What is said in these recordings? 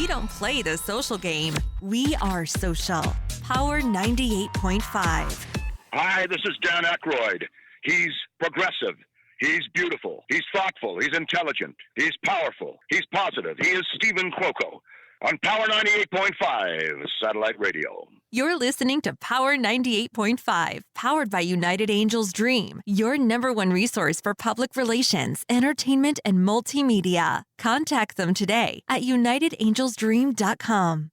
We don't play the social game. We are social. Power 98.5. Hi, this is Dan Aykroyd. He's progressive. He's beautiful. He's thoughtful. He's intelligent. He's powerful. He's positive. He is Stephen Cuoco on Power 98.5 Satellite Radio. You're listening to Power 98.5, powered by United Angels Dream, your number one resource for public relations, entertainment, and multimedia. Contact them today at unitedangelsdream.com.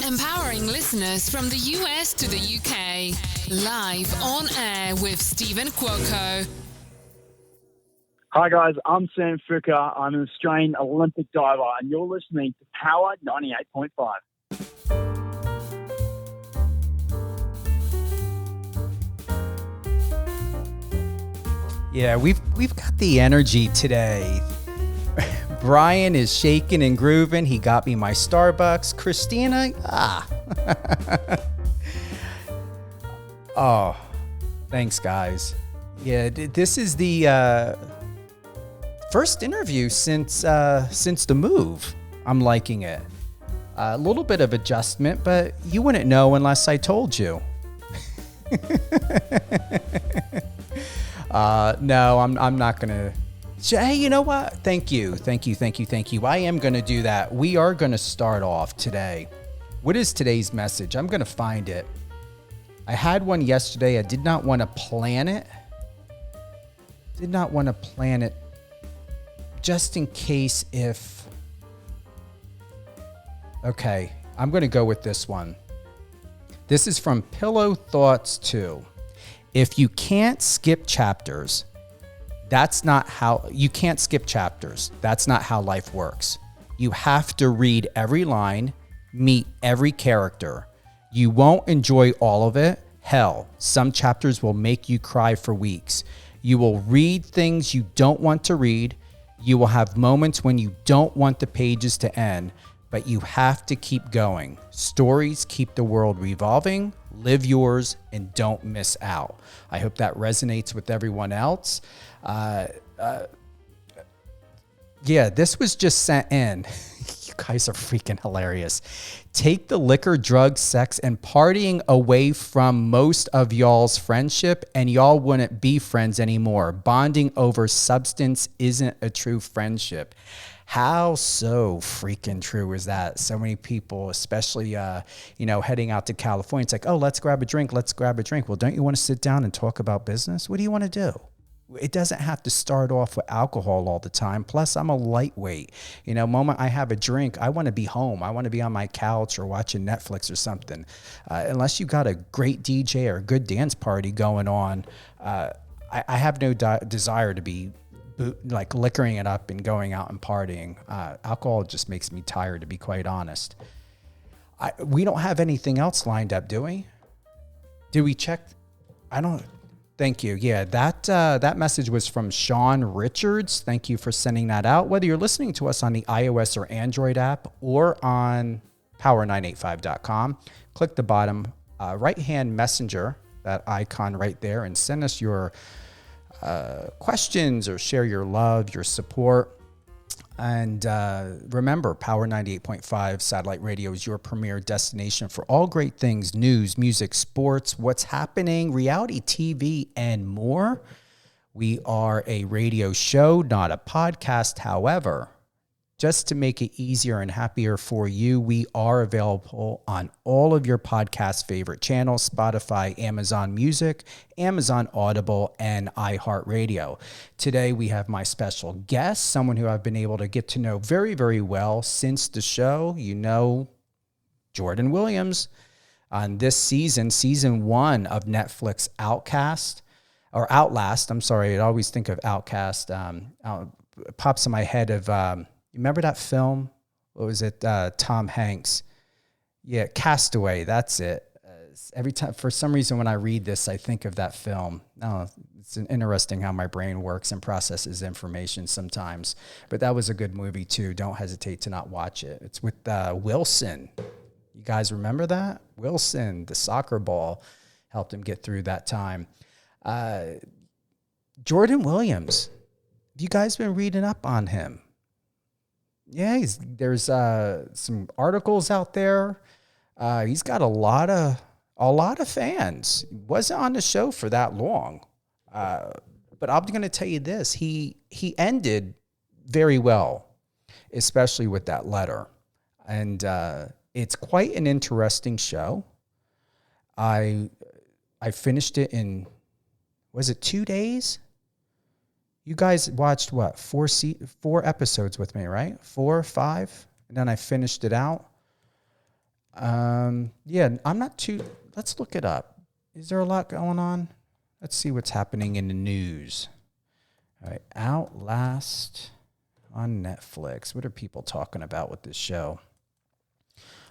Empowering listeners from the US to the UK. Live on air with Stephen Cuoco. Hi guys, I'm Sam Fuka. I'm an Australian Olympic diver and you're listening to Power 98.5. Yeah, we've got the energy today. Brian is shaking and grooving. He got me my Starbucks. Christina, Oh, thanks, guys. Yeah, this is the first interview since the move. I'm liking it. A little bit of adjustment, but you wouldn't know unless I told you. No, I'm not gonna. Hey, you know what? Thank you. I am gonna do that. We are gonna start off today. What is today's message? I'm gonna find it. I had one yesterday. I did not want to plan it. Just in case if. Okay, I'm gonna go with this one. This is from Pillow Thoughts 2. If you can't skip chapters, you can't skip chapters. That's not how life works. You have to read every line, meet every character. You won't enjoy all of it. Hell, some chapters will make you cry for weeks. You will read things you don't want to read. You will have moments when you don't want the pages to end, but you have to keep going. Stories keep the world revolving. Live yours and don't miss out. I hope that resonates with everyone else. Yeah, this was just sent in. You guys are freaking hilarious. Take the liquor, drugs, sex, and partying away from most of y'all's friendship, and y'all wouldn't be friends anymore. Bonding over substance isn't a true friendship. How so freaking true is that? So many people, especially, heading out to California, it's like, oh, let's grab a drink. Well, don't you want to sit down and talk about business? What do you want to do? It doesn't have to start off with alcohol all the time. Plus, I'm a lightweight. Moment I have a drink, I want to be home. I want to be on my couch or watching Netflix or something. Unless you got a great DJ or a good dance party going on, I have no desire to be liquoring it up and going out and partying. Alcohol just makes me tired, to be quite honest. We don't have anything else lined up, do we? Did we check? I don't. Thank you. Yeah, that message was from Sean Richards. Thank you for sending that out. Whether you're listening to us on the iOS or Android app or on power985.com, click the bottom right-hand messenger, that icon right there, and send us your questions or share your love, your support. And remember, Power 98.5 Satellite Radio is your premier destination for all great things: news, music, sports, what's happening, reality TV, and more. We are a radio show, not a podcast. However, just to make it easier and happier for you, we are available on all of your podcast favorite channels: Spotify, Amazon Music, Amazon Audible, and iHeartRadio. Today, we have my special guest, someone who I've been able to get to know very, very well since the show. Jordan Williams, on this season 1 of Netflix Outlast. I'm sorry, I always think of Outcast. It pops in my head of... remember that film? What was it? Tom Hanks. Yeah, Castaway. That's it. Every time, for some reason, when I read this, I think of that film. Oh, it's interesting how my brain works and processes information sometimes. But that was a good movie too. Don't hesitate to not watch it. It's with Wilson. You guys remember that? Wilson, the soccer ball, helped him get through that time. Jordan Williams. Have you guys been reading up on him? Yeah, there's some articles out there. He's got a lot of fans. He wasn't on the show for that long, but I'm going to tell you this: he ended very well, especially with that letter, and it's quite an interesting show. I finished it in, was it 2 days? You guys watched what, 4 episodes with me, right? 4 or 5, and then I finished it out. Yeah, I'm not too. Let's look it up. Is there a lot going on? Let's see what's happening in the news. All right, Outlast on Netflix. What are people talking about with this show?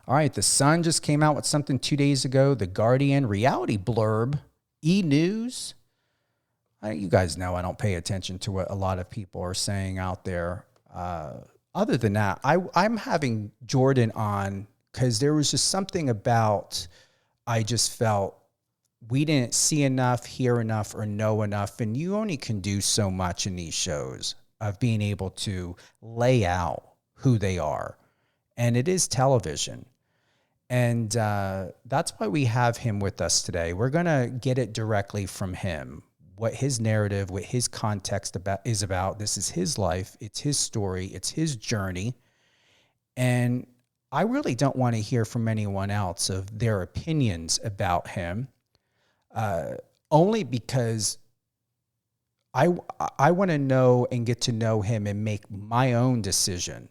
All right, The Sun just came out with something 2 days ago. The Guardian reality blurb. E-News. You guys know I don't pay attention to what a lot of people are saying out there. Other than that, I'm having Jordan on because there was just something about, I just felt we didn't see enough, hear enough, or know enough. And you only can do so much in these shows of being able to lay out who they are. And it is television. And that's why we have him with us today. We're going to get it directly from him. What his narrative, what his context is about. This is his life. It's his story. It's his journey. And I really don't want to hear from anyone else of their opinions about him, only because I want to know and get to know him and make my own decision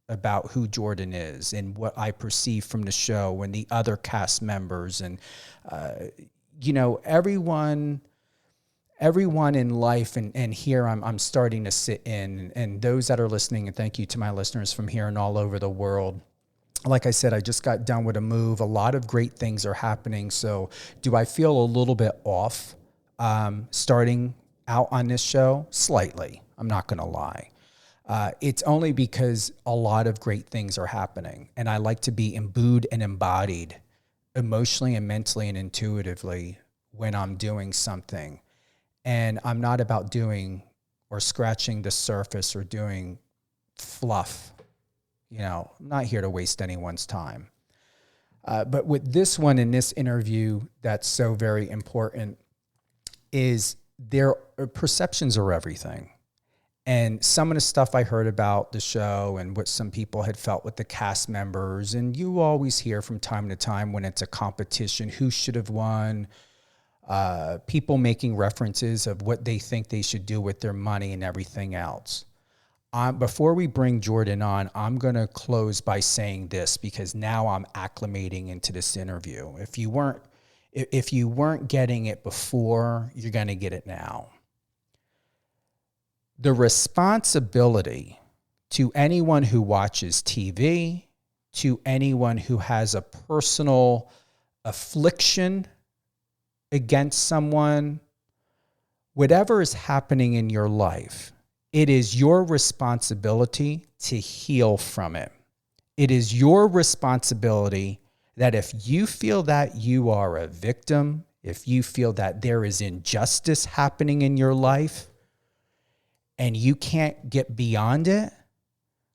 about who Jordan is and what I perceive from the show and the other cast members. And, everyone in life and here I'm starting to sit in, and those that are listening, and thank you to my listeners from here and all over the world. Like I said, I just got done with a move. A lot of great things are happening. So do I feel a little bit off starting out on this show? Slightly. I'm not going to lie. It's only because a lot of great things are happening, and I like to be imbued and embodied emotionally and mentally and intuitively when I'm doing something. And I'm not about doing or scratching the surface or doing fluff. I'm not here to waste anyone's time. But with this one in this interview, that's so very important, is their perceptions are everything. And some of the stuff I heard about the show and what some people had felt with the cast members, and you always hear from time to time when it's a competition, who should have won, people making references of what they think they should do with their money and everything else. Before we bring Jordan on, I'm going to close by saying this, because now I'm acclimating into this interview. If you weren't getting it before, you're going to get it now. The responsibility to anyone who watches TV, to anyone who has a personal affliction against someone, whatever is happening in your life, it is your responsibility to heal from it. It is your responsibility that if you feel that you are a victim, if you feel that there is injustice happening in your life and you can't get beyond it,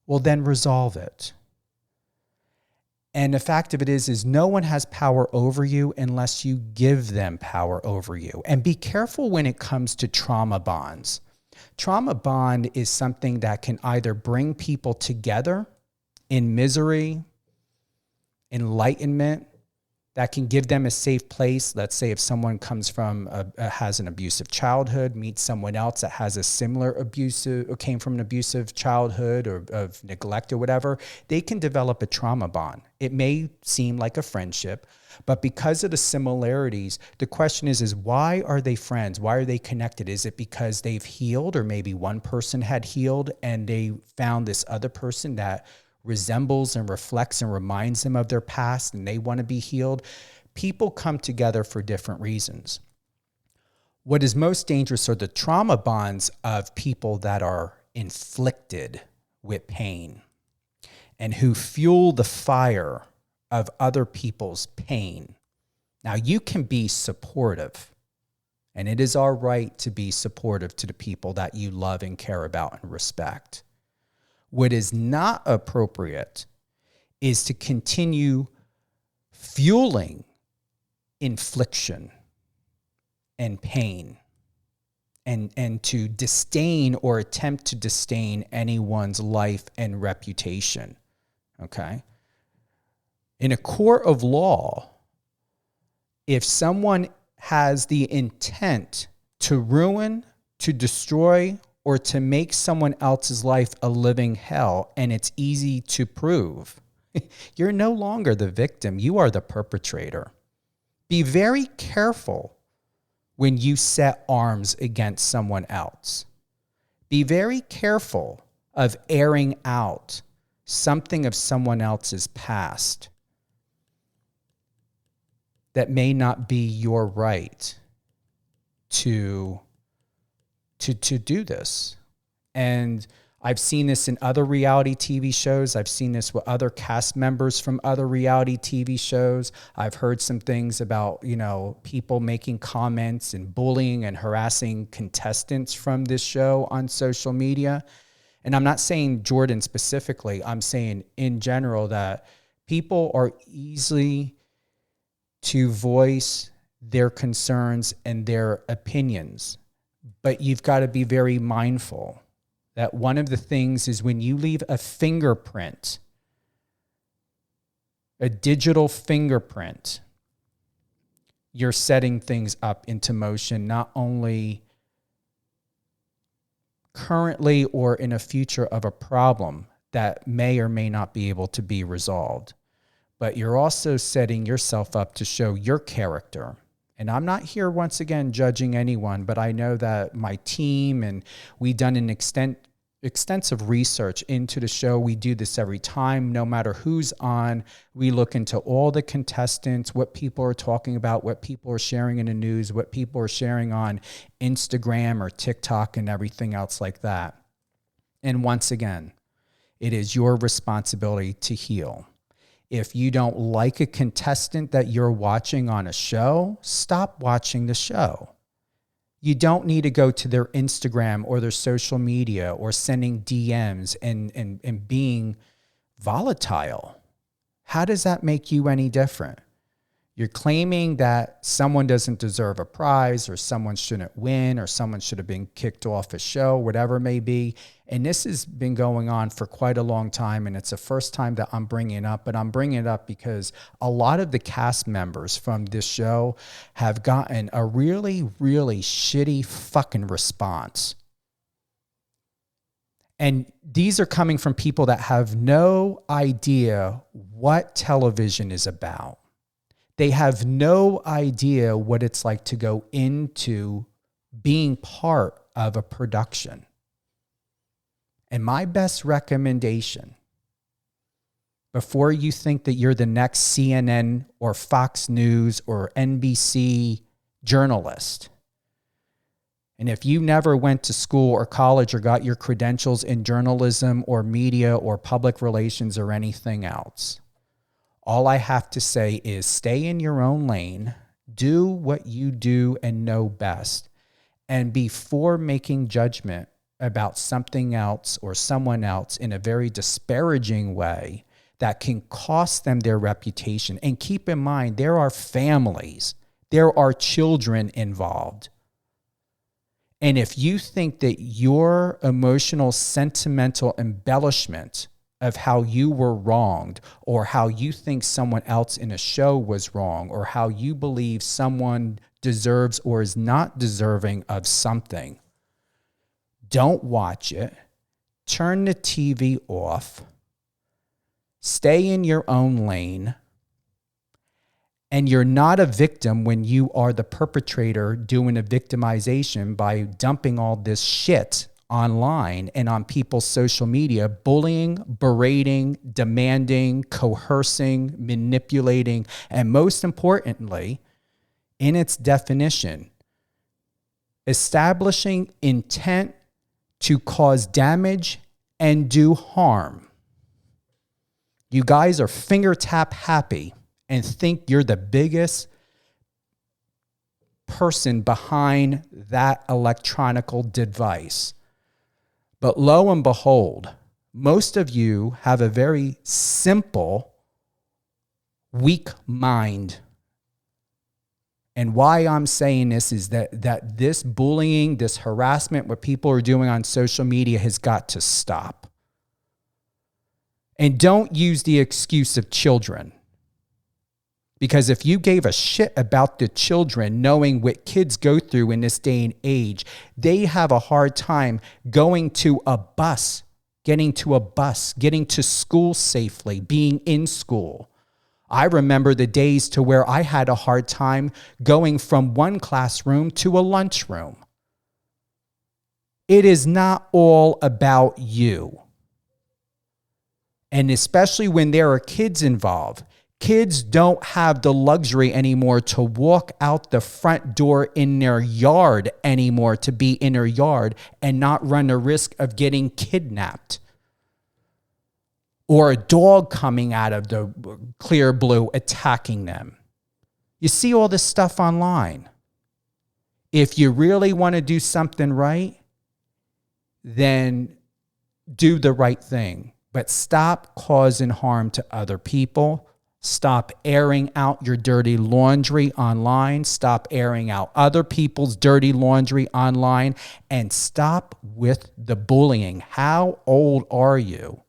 well, then resolve it. And the fact of it is no one has power over you unless you give them power over you. And be careful when it comes to trauma bonds. Trauma bond is something that can either bring people together in misery, enlightenment, that can give them a safe place. Let's say if someone comes from has an abusive childhood, meets someone else that has a similar abusive, or came from an abusive childhood or of neglect or whatever, they can develop a trauma bond. It may seem like a friendship, but because of the similarities, the question is why are they friends? Why are they connected? Is it because they've healed, or maybe one person had healed and they found this other person that resembles and reflects and reminds them of their past and they want to be healed? People come together for different reasons. What is most dangerous are the trauma bonds of people that are inflicted with pain and who fuel the fire of other people's pain. Now, you can be supportive, and it is our right to be supportive to the people that you love and care about and respect. What is not appropriate is to continue fueling infliction and pain and to disdain or attempt to disdain anyone's life and reputation. Okay? In a court of law, if someone has the intent to ruin, to destroy, or to make someone else's life a living hell, and it's easy to prove, you're no longer the victim. You are the perpetrator. Be very careful when you set arms against someone else. Be very careful of airing out something of someone else's past that may not be your right to do this. And I've seen this in other reality TV shows. I've seen this with other cast members from other reality TV shows. I've heard some things about, people making comments and bullying and harassing contestants from this show on social media. And I'm not saying Jordan specifically. I'm saying in general that people are easy to voice their concerns and their opinions. But you've got to be very mindful that one of the things is when you leave a fingerprint, a digital fingerprint, you're setting things up into motion, not only currently or in a future of a problem that may or may not be able to be resolved, but you're also setting yourself up to show your character. And I'm not here, once again, judging anyone, but I know that my team and we've done an extensive research into the show. We do this every time, no matter who's on. We look into all the contestants, what people are talking about, what people are sharing in the news, what people are sharing on Instagram or TikTok and everything else like that. And once again, it is your responsibility to heal. If you don't like a contestant that you're watching on a show, stop watching the show. You don't need to go to their Instagram or their social media or sending DMs and being volatile. How does that make you any different? You're claiming that someone doesn't deserve a prize or someone shouldn't win or someone should have been kicked off a show, whatever it may be. And this has been going on for quite a long time, and it's the first time that I'm bringing it up. But I'm bringing it up because a lot of the cast members from this show have gotten a really, really shitty fucking response. And these are coming from people that have no idea what television is about. They have no idea what it's like to go into being part of a production. And my best recommendation, before you think that you're the next CNN or Fox News or NBC journalist, and if you never went to school or college or got your credentials in journalism or media or public relations or anything else, all I have to say is stay in your own lane, do what you do and know best, and before making judgment about something else or someone else in a very disparaging way that can cost them their reputation. And keep in mind, there are families, there are children involved. And if you think that your emotional, sentimental embellishment of how you were wronged or how you think someone else in a show was wrong or how you believe someone deserves or is not deserving of something, don't watch it. Turn the TV off. Stay in your own lane. And you're not a victim when you are the perpetrator doing a victimization by dumping all this shit online and on people's social media, bullying, berating, demanding, coercing, manipulating, and most importantly, in its definition, establishing intent to cause damage and do harm. You guys are finger tap happy and think you're the biggest person behind that electronical device. But lo and behold, most of you have a very simple, weak mind. And why I'm saying this is that this bullying, this harassment, what people are doing on social media has got to stop. And don't use the excuse of children. Because if you gave a shit about the children, knowing what kids go through in this day and age, they have a hard time going to a bus, getting to school safely, being in school. I remember the days to where I had a hard time going from one classroom to a lunchroom. It is not all about you. And especially when there are kids involved, kids don't have the luxury anymore to walk out the front door in their yard anymore, to be in their yard and not run the risk of getting kidnapped. Or a dog coming out of the clear blue attacking them. You see all this stuff online. If you really want to do something right, then do the right thing. But stop causing harm to other people. Stop airing out your dirty laundry online. Stop airing out other people's dirty laundry online. And stop with the bullying. How old are you?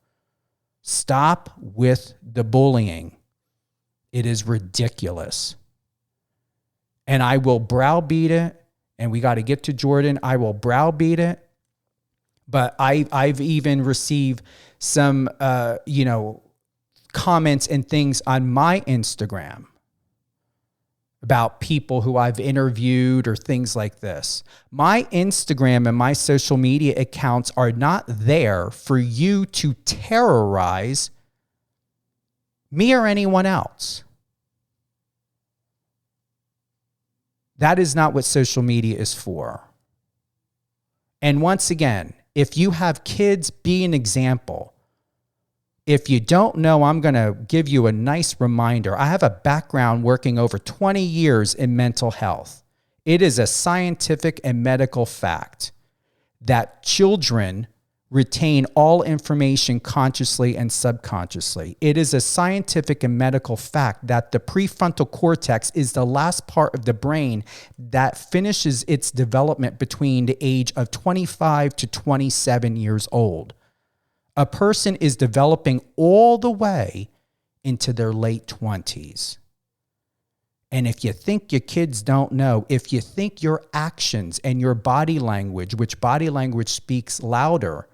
Stop with the bullying. It is ridiculous. And I will browbeat it. And we got to get to Jordan. I will browbeat it. But I've even received some, comments and things on my Instagram about people who I've interviewed or things like this. My Instagram and my social media accounts are not there for you to terrorize me or anyone else. That is not what social media is for. And once again, if you have kids, be an example. If you don't know, I'm going to give you a nice reminder. I have a background working over 20 years in mental health. It is a scientific and medical fact that children retain all information consciously and subconsciously. It is a scientific and medical fact that the prefrontal cortex is the last part of the brain that finishes its development between the age of 25 to 27 years old. A person is developing all the way into their late 20s. And if you think your kids don't know, if you think your actions and your body language, which body language speaks louder,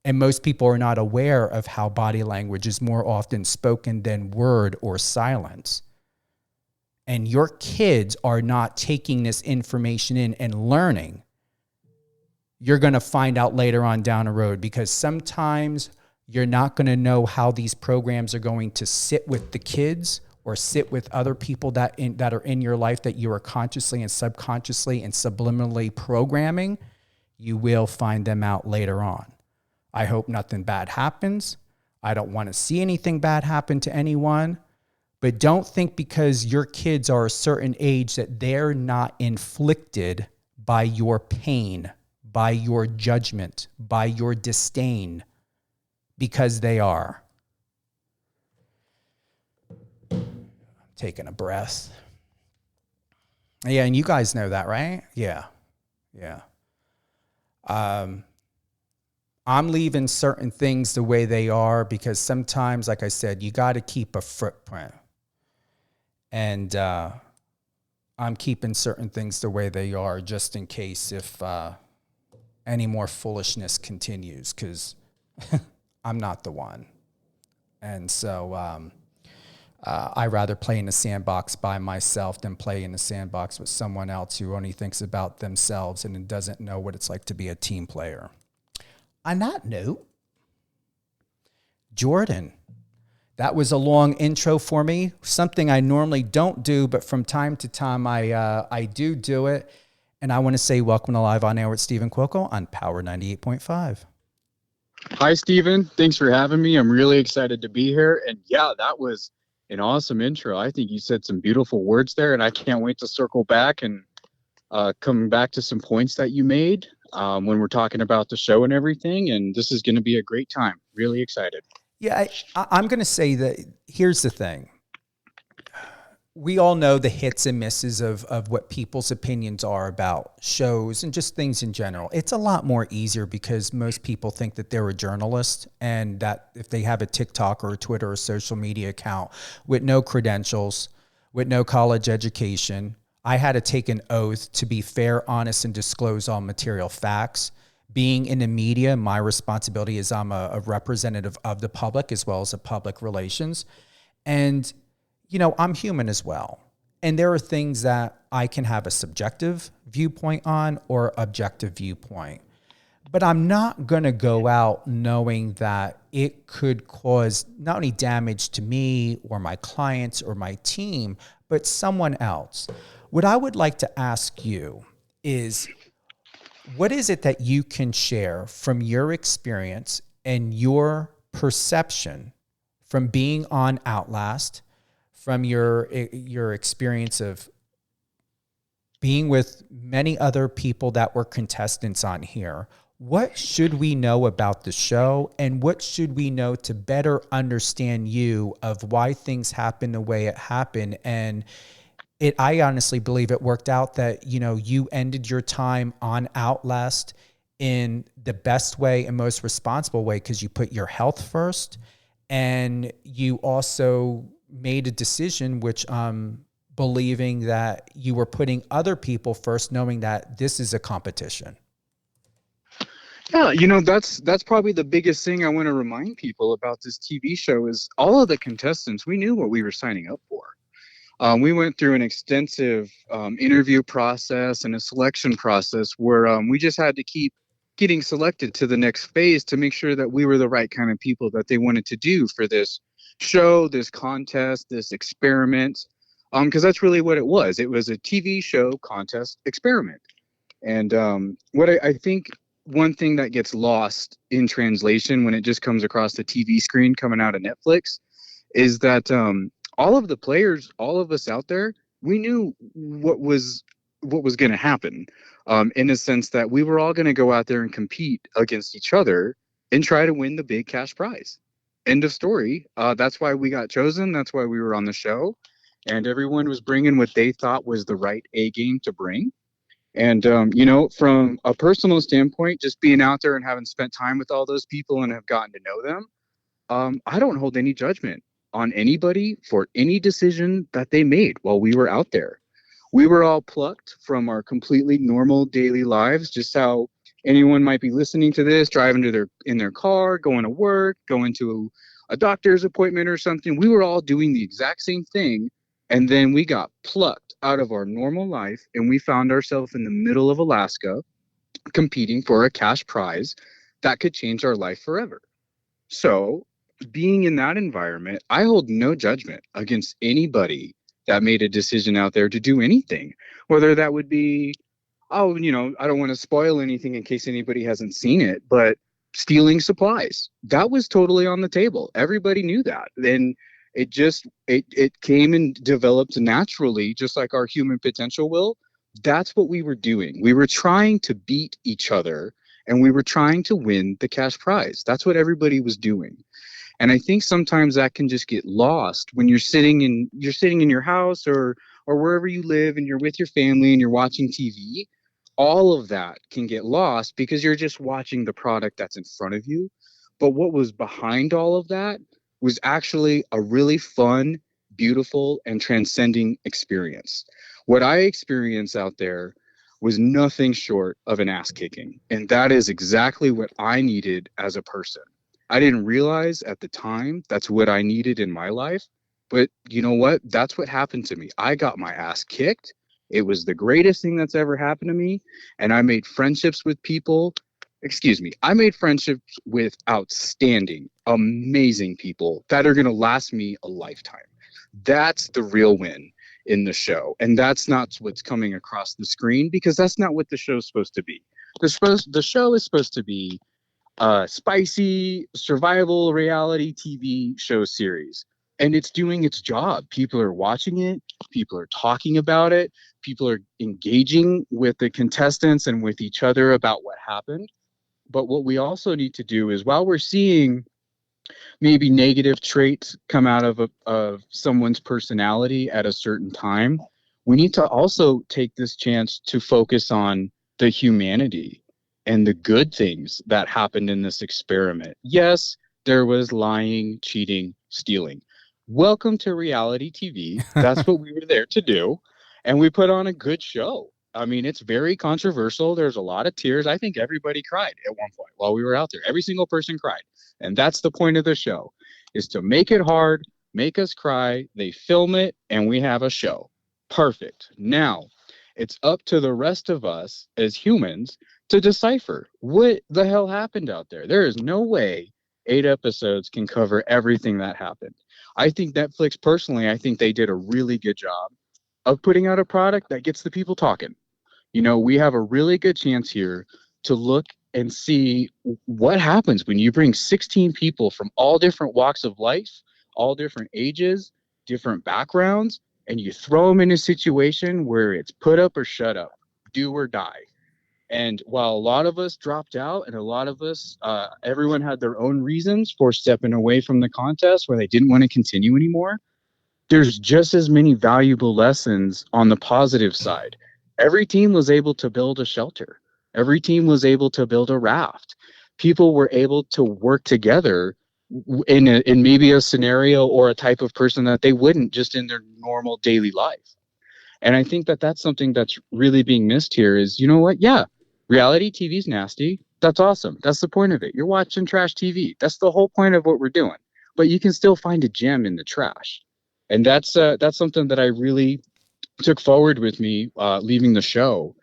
and most people are not aware of how body language is more often spoken than word or silence. And your kids are not taking this information in and learning, you're going to find out later on down the road, because sometimes you're not going to know how these programs are going to sit with the kids or sit with other people that are in your life that you are consciously and subconsciously and subliminally programming. You will find them out later on. I hope nothing bad happens. I don't want to see anything bad happen to anyone. But don't think because your kids are a certain age that they're not inflicted by your pain, by your judgment, by your disdain, because they are. Taking a breath. Yeah, and you guys know that, right? Yeah. I'm leaving certain things the way they are because sometimes, like I said, you got to keep a footprint. And I'm keeping certain things the way they are just in case if any more foolishness continues, because I'm not the one. And so I rather play in the sandbox by myself than play in the sandbox with someone else who only thinks about themselves and doesn't know what it's like to be a team player. On that note, Jordan, that was a long intro for me, something I normally don't do, but from time to time I do it. And I want to say welcome to Live on Air with Stephen Cuoco on Power 98.5. Hi, Stephen. Thanks for having me. I'm really excited to be here. And yeah, that was an awesome intro. I think you said some beautiful words there, and I can't wait to circle back and come back to some points that you made. when we're talking about the show and everything. And this is going to be a great time. Really excited. Yeah, I'm going to say that here's the thing. We all know the hits and misses of what people's opinions are about shows and just things in general. It's a lot more easier because most people think that they're a journalist and that if they have a TikTok or a Twitter or social media account with no credentials, with no college education, I had to take an oath to be fair, honest, and disclose all material facts. Being in the media, my responsibility is I'm a representative of the public as well as a public relations. And you know, I'm human as well. And there are things that I can have a subjective viewpoint on or objective viewpoint. But I'm not going to go out knowing that it could cause not only damage to me or my clients or my team, but someone else. What I would like to ask you is, what is it that you can share from your experience and your perception from being on Outlast, from your experience of being with many other people that were contestants on here? What should we know about the show, and what should we know to better understand you of why things happen the way it happened? And I honestly believe it worked out that, you know, you ended your time on Outlast in the best way and most responsible way because you put your health first, and you also made a decision, which believing that you were putting other people first, knowing that this is a competition. Yeah, you know, that's probably the biggest thing I want to remind people about this TV show is all of the contestants, we knew what we were signing up for. We went through an extensive interview process and a selection process where we just had to keep getting selected to the next phase to make sure that we were the right kind of people that they wanted to do for this show, this contest, this experiment. Because that's really what it was. It was a TV show contest experiment. And what I think one thing that gets lost in translation when it just comes across the TV screen coming out of Netflix is that all of the players, all of us out there, we knew what was going to happen, in a sense that we were all going to go out there and compete against each other and try to win the big cash prize. End of story. That's why we got chosen. That's why we were on the show. And everyone was bringing what they thought was the right A game to bring. And, you know, from a personal standpoint, just being out there and having spent time with all those people and have gotten to know them, I don't hold any judgment on anybody for any decision that they made while we were out there. We were all plucked from our completely normal daily lives, just how anyone might be listening to this, driving to in their car, going to work, going to a doctor's appointment or something. We were all doing the exact same thing. And then we got plucked out of our normal life and we found ourselves in the middle of Alaska competing for a cash prize that could change our life forever. So being in that environment, I hold no judgment against anybody that made a decision out there to do anything, whether that would be, oh, you know, I don't want to spoil anything in case anybody hasn't seen it, but stealing supplies, that was totally on the table. Everybody knew that. Then it came and developed naturally, just like our human potential will. That's what we were doing. We were trying to beat each other and we were trying to win the cash prize. That's what everybody was doing. And I think sometimes that can just get lost when you're sitting in your house or wherever you live and you're with your family and you're watching TV. All of that can get lost because you're just watching the product that's in front of you. But what was behind all of that was actually a really fun, beautiful, and transcending experience. What I experienced out there was nothing short of an ass kicking. And that is exactly what I needed as a person. I didn't realize at the time that's what I needed in my life. But you know what? That's what happened to me. I got my ass kicked. It was the greatest thing that's ever happened to me. And I made friendships with people. I made friendships with outstanding, amazing people that are going to last me a lifetime. That's the real win in the show. And that's not what's coming across the screen because that's not what the show's supposed to be. The show is supposed to be a spicy survival reality TV show series. and it's doing its job. People are watching it, people are talking about it, people are engaging with the contestants and with each other about what happened. But what we also need to do is, while we're seeing maybe negative traits come out of someone's personality at a certain time, we need to also take this chance to focus on the humanity and the good things that happened in this experiment. Yes, there was lying, cheating, stealing. Welcome to reality TV. That's what we were there to do. And we put on a good show. I mean, it's very controversial. There's a lot of tears. I think everybody cried at one point while we were out there. Every single person cried. And that's the point of the show, is to make it hard, make us cry. They film it and we have a show. Perfect. Now, it's up to the rest of us as humans to decipher what the hell happened out there. There is no way 8 episodes can cover everything that happened. I think Netflix, personally, I think they did a really good job of putting out a product that gets the people talking. You know, we have a really good chance here to look and see what happens when you bring 16 people from all different walks of life, all different ages, different backgrounds, and you throw them in a situation where it's put up or shut up, do or die. And while a lot of us dropped out and a lot of us, everyone had their own reasons for stepping away from the contest where they didn't want to continue anymore, there's just as many valuable lessons on the positive side. Every team was able to build a shelter. Every team was able to build a raft. People were able to work together in maybe a scenario or a type of person that they wouldn't just in their normal daily life. And I think that that's something that's really being missed here is, you know what? Yeah, reality TV is nasty. That's awesome. That's the point of it. You're watching trash TV. That's the whole point of what we're doing. But you can still find a gem in the trash. And that's something that I really took forward with me leaving the show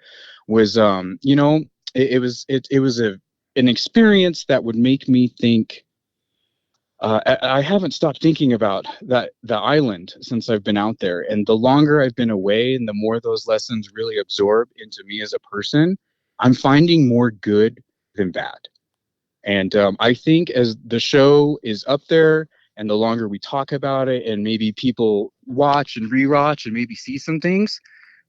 was it was an experience that would make me think. I haven't stopped thinking about that the island since I've been out there, and the longer I've been away, and the more those lessons really absorb into me as a person, I'm finding more good than bad. And I think as the show is up there, and the longer we talk about it, and maybe people watch and rewatch and maybe see some things,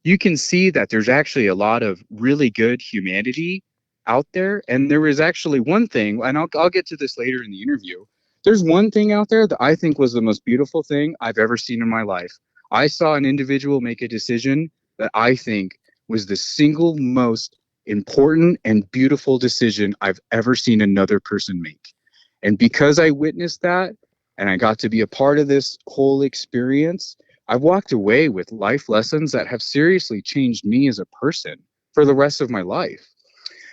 you can see that there's actually a lot of really good humanity out there. And there was actually one thing, and I'll get to this later in the interview. There's one thing out there that I think was the most beautiful thing I've ever seen in my life. I saw an individual make a decision that I think was the single most important and beautiful decision I've ever seen another person make. And because I witnessed that and I got to be a part of this whole experience, I've walked away with life lessons that have seriously changed me as a person for the rest of my life.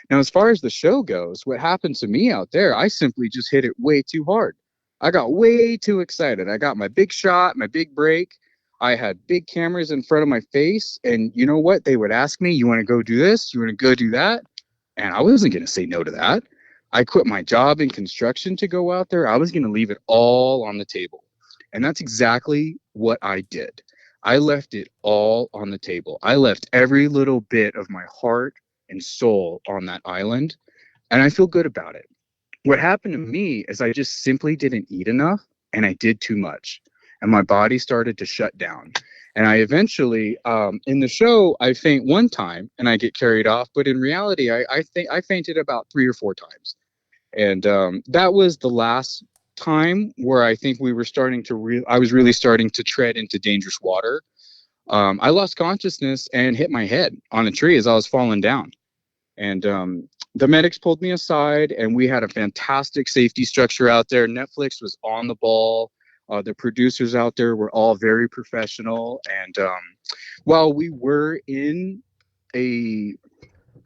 Now, as far as the show goes, what happened to me out there, I simply just hit it way too hard. I got way too excited. I got my big shot, my big break. I had big cameras in front of my face. And you know what? They would ask me, you want to go do this? You want to go do that? And I wasn't going to say no to that. I quit my job in construction to go out there. I was going to leave it all on the table. And that's exactly what I did. I left it all on the table. I left every little bit of my heart and soul on that island, and I feel good about it. What happened to me is I just simply didn't eat enough, and I did too much, and my body started to shut down. And I eventually, in the show, I faint one time and I get carried off, but in reality, I think I fainted about 3 or 4 times. And that was the last time where I think we were starting to I was really starting to tread into dangerous water. I lost consciousness and hit my head on a tree as I was falling down. And the medics pulled me aside, and we had a fantastic safety structure out there. Netflix was on the ball. The producers out there were all very professional. And while we were in a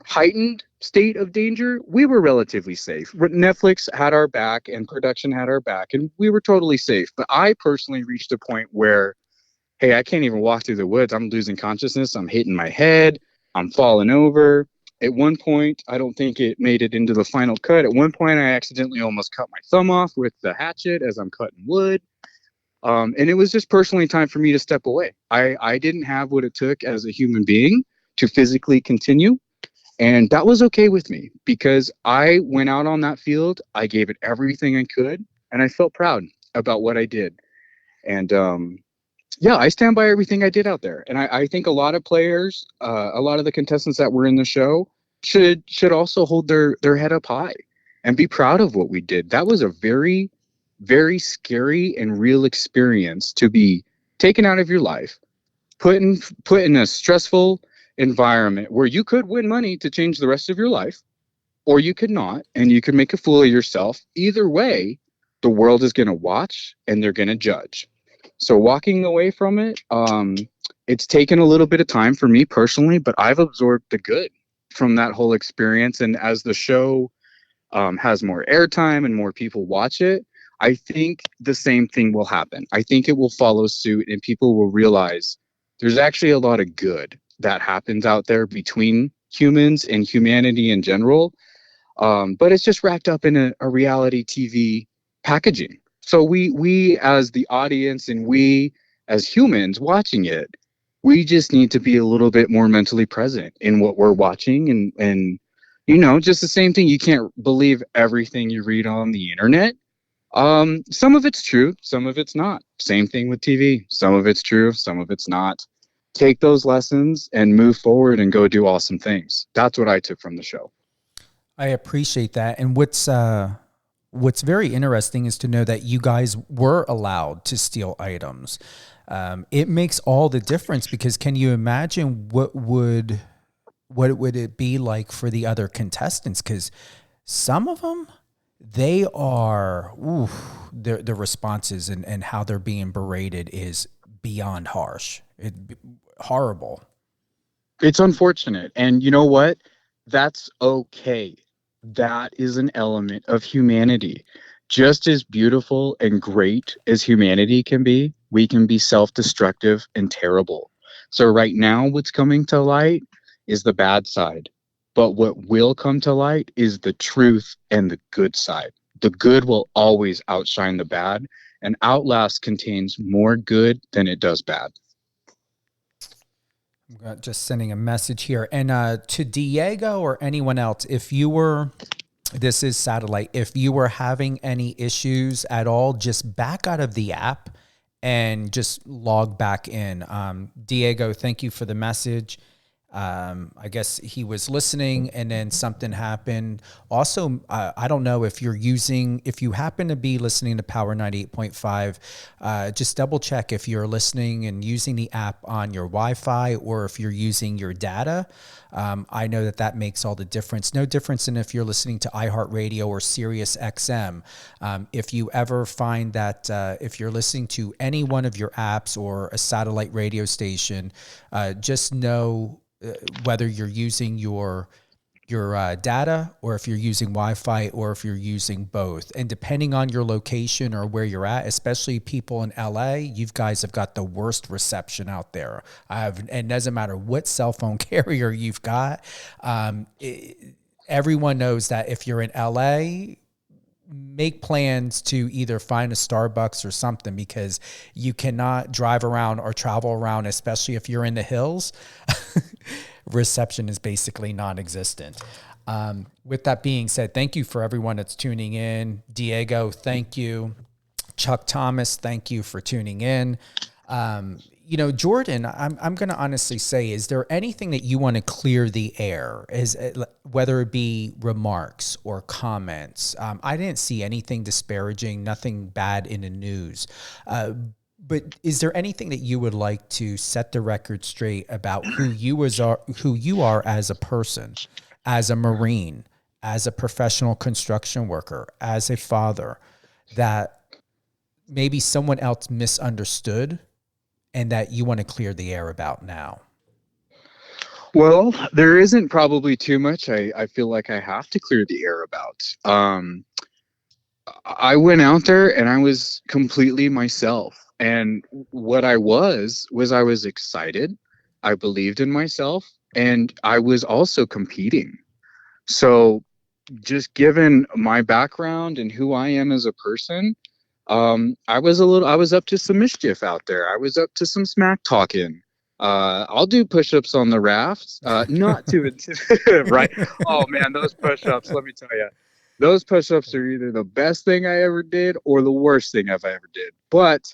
heightened state of danger, we were relatively safe. Netflix had our back and production had our back, and we were totally safe. But I personally reached a point where, hey, I can't even walk through the woods. I'm losing consciousness. I'm hitting my head. I'm falling over. At one point, I don't think it made it into the final cut. At one point, I accidentally almost cut my thumb off with the hatchet as I'm cutting wood. And it was just personally time for me to step away. I didn't have what it took as a human being to physically continue. And that was okay with me because I went out on that field. I gave it everything I could, and I felt proud about what I did. And yeah, I stand by everything I did out there. And I think a lot of players, a lot of the contestants that were in the show should also hold their head up high and be proud of what we did. That was a very, very scary and real experience to be taken out of your life, put in a stressful environment where you could win money to change the rest of your life, or you could not, and you could make a fool of yourself. Either way, the world is going to watch and they're going to judge. So walking away from it, it's taken a little bit of time for me personally, but I've absorbed the good from that whole experience. And as the show has more airtime and more people watch it, I think the same thing will happen. I think it will follow suit and people will realize there's actually a lot of good that happens out there between humans and humanity in general. But it's just wrapped up in a reality TV packaging. So we as the audience and we as humans watching it, we just need to be a little bit more mentally present in what we're watching. And just the same thing. You can't believe everything you read on the internet. Some of it's true, some of it's not. Same thing with TV. Some of it's true, some of it's not. Take those lessons and move forward and go do awesome things. That's what I took from the show. I appreciate that. And what's very interesting is to know that you guys were allowed to steal items. It makes all the difference, because can you imagine what would it be like for the other contestants? Because some of them, they are, their responses and how they're being berated is beyond harsh. Horrible. It's unfortunate. And you know what? That's okay. That is an element of humanity. Just as beautiful and great as humanity can be, we can be self-destructive and terrible. So right now, what's coming to light is the bad side. But what will come to light is the truth and the good side. The good will always outshine the bad, and Outlast contains more good than it does bad. I'm just sending a message here. And to Diego or anyone else, this is Satellite, if you were having any issues at all, just back out of the app and just log back in. Diego, thank you for the message. I guess he was listening and then something happened. Also, I don't know if you happen to be listening to Power 98.5, just double check if you're listening and using the app on your Wi-Fi or if you're using your data. I know that makes all the difference. No difference in if you're listening to iHeartRadio or Sirius XM. If you ever find that if you're listening to any one of your apps or a satellite radio station, just know whether you're using your data or if you're using Wi-Fi or if you're using both. And depending on your location or where you're at, especially people in LA, you guys have got the worst reception out there. And it doesn't matter what cell phone carrier you've got. Everyone knows that if you're in LA, make plans to either find a Starbucks or something, because you cannot drive around or travel around, especially if you're in the hills. Reception is basically non-existent. With that being said, thank you for everyone that's tuning in. Diego, thank you. Chuck Thomas, thank you for tuning in. Jordan, I'm going to honestly say, is there anything that you want to clear the air, whether it be remarks or comments? I didn't see anything disparaging, nothing bad in the news. But is there anything that you would like to set the record straight about who you are as a person, as a Marine, as a professional construction worker, as a father, that maybe someone else misunderstood and that you want to clear the air about now? Well, there isn't probably too much I feel like I have to clear the air about. I went out there and I was completely myself. And what I was I was excited. I believed in myself, and I was also competing. So just given my background and who I am as a person, I was up to some mischief out there. I was up to some smack talking. I'll do push-ups on the rafts, not too right. Oh man, those push-ups, let me tell you, those push-ups are either the best thing I ever did or the worst thing I've ever did. But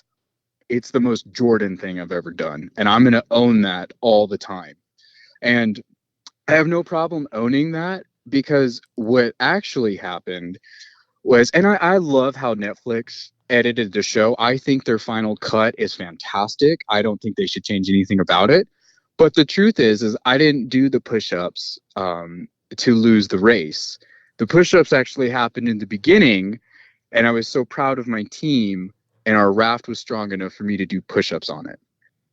it's the most Jordan thing I've ever done. And I'm going to own that all the time. And I have no problem owning that, because what actually happened was, and I love how Netflix edited the show. I think their final cut is fantastic. I don't think they should change anything about it. But the truth is I didn't do the push-ups to lose the race. The push-ups actually happened in the beginning, and I was so proud of my team, and our raft was strong enough for me to do push-ups on it.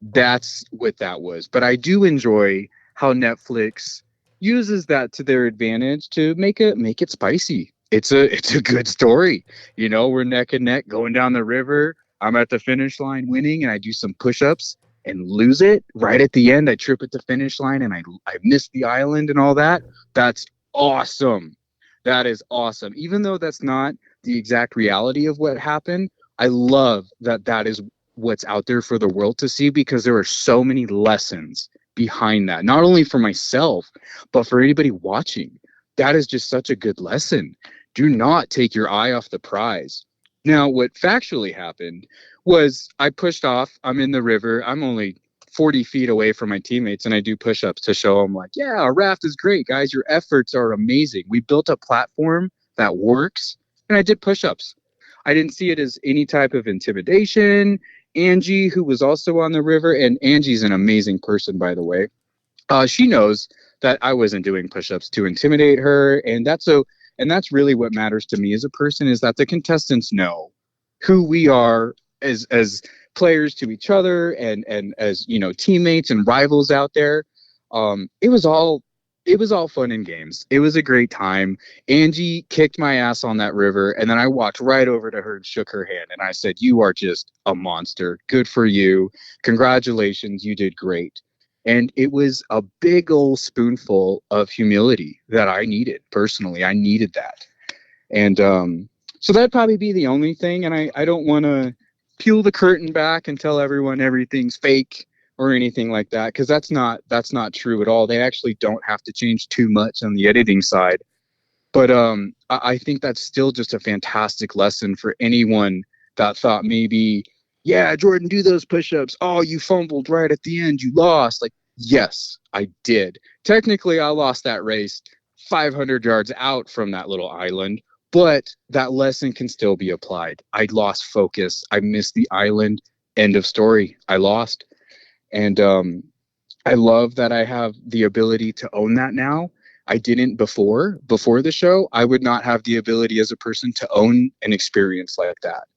That's what that was. But I do enjoy how Netflix uses that to their advantage to make it spicy. It's a good story. You know, we're neck and neck going down the river. I'm at the finish line winning, and I do some push-ups and lose it right at the end. I trip at the finish line, and I miss the island and all that. That's awesome. That is awesome. Even though that's not the exact reality of what happened, I love that is what's out there for the world to see, because there are so many lessons behind that, not only for myself, but for anybody watching. That is just such a good lesson. Do not take your eye off the prize. Now, what factually happened was I pushed off. I'm in the river. I'm only 40 feet away from my teammates, and I do push-ups to show them, like, yeah, our raft is great, guys. Your efforts are amazing. We built a platform that works, and I did push-ups. I didn't see it as any type of intimidation. Angie, who was also on the river, and Angie's an amazing person, by the way. She knows that I wasn't doing push-ups to intimidate her, and that's really what matters to me as a person, is that the contestants know who we are as players to each other, and as, you know, teammates and rivals out there. It was all fun and games. It was a great time. Angie kicked my ass on that river, and then I walked right over to her and shook her hand, and I said, "You are just a monster. Good for you. Congratulations. You did great." And it was a big old spoonful of humility that I needed. Personally, I needed that. And so that'd probably be the only thing. And I don't want to peel the curtain back and tell everyone everything's fake or anything like that, because that's not true at all. They actually don't have to change too much on the editing side. But I think that's still just a fantastic lesson for anyone that thought maybe, yeah, Jordan, do those push-ups. Oh, you fumbled right at the end. You lost. Like, yes, I did. Technically, I lost that race 500 yards out from that little island, but that lesson can still be applied. I lost focus. I missed the island. End of story. I lost. And I love that I have the ability to own that now. I didn't before the show. I would not have the ability as a person to own an experience like that.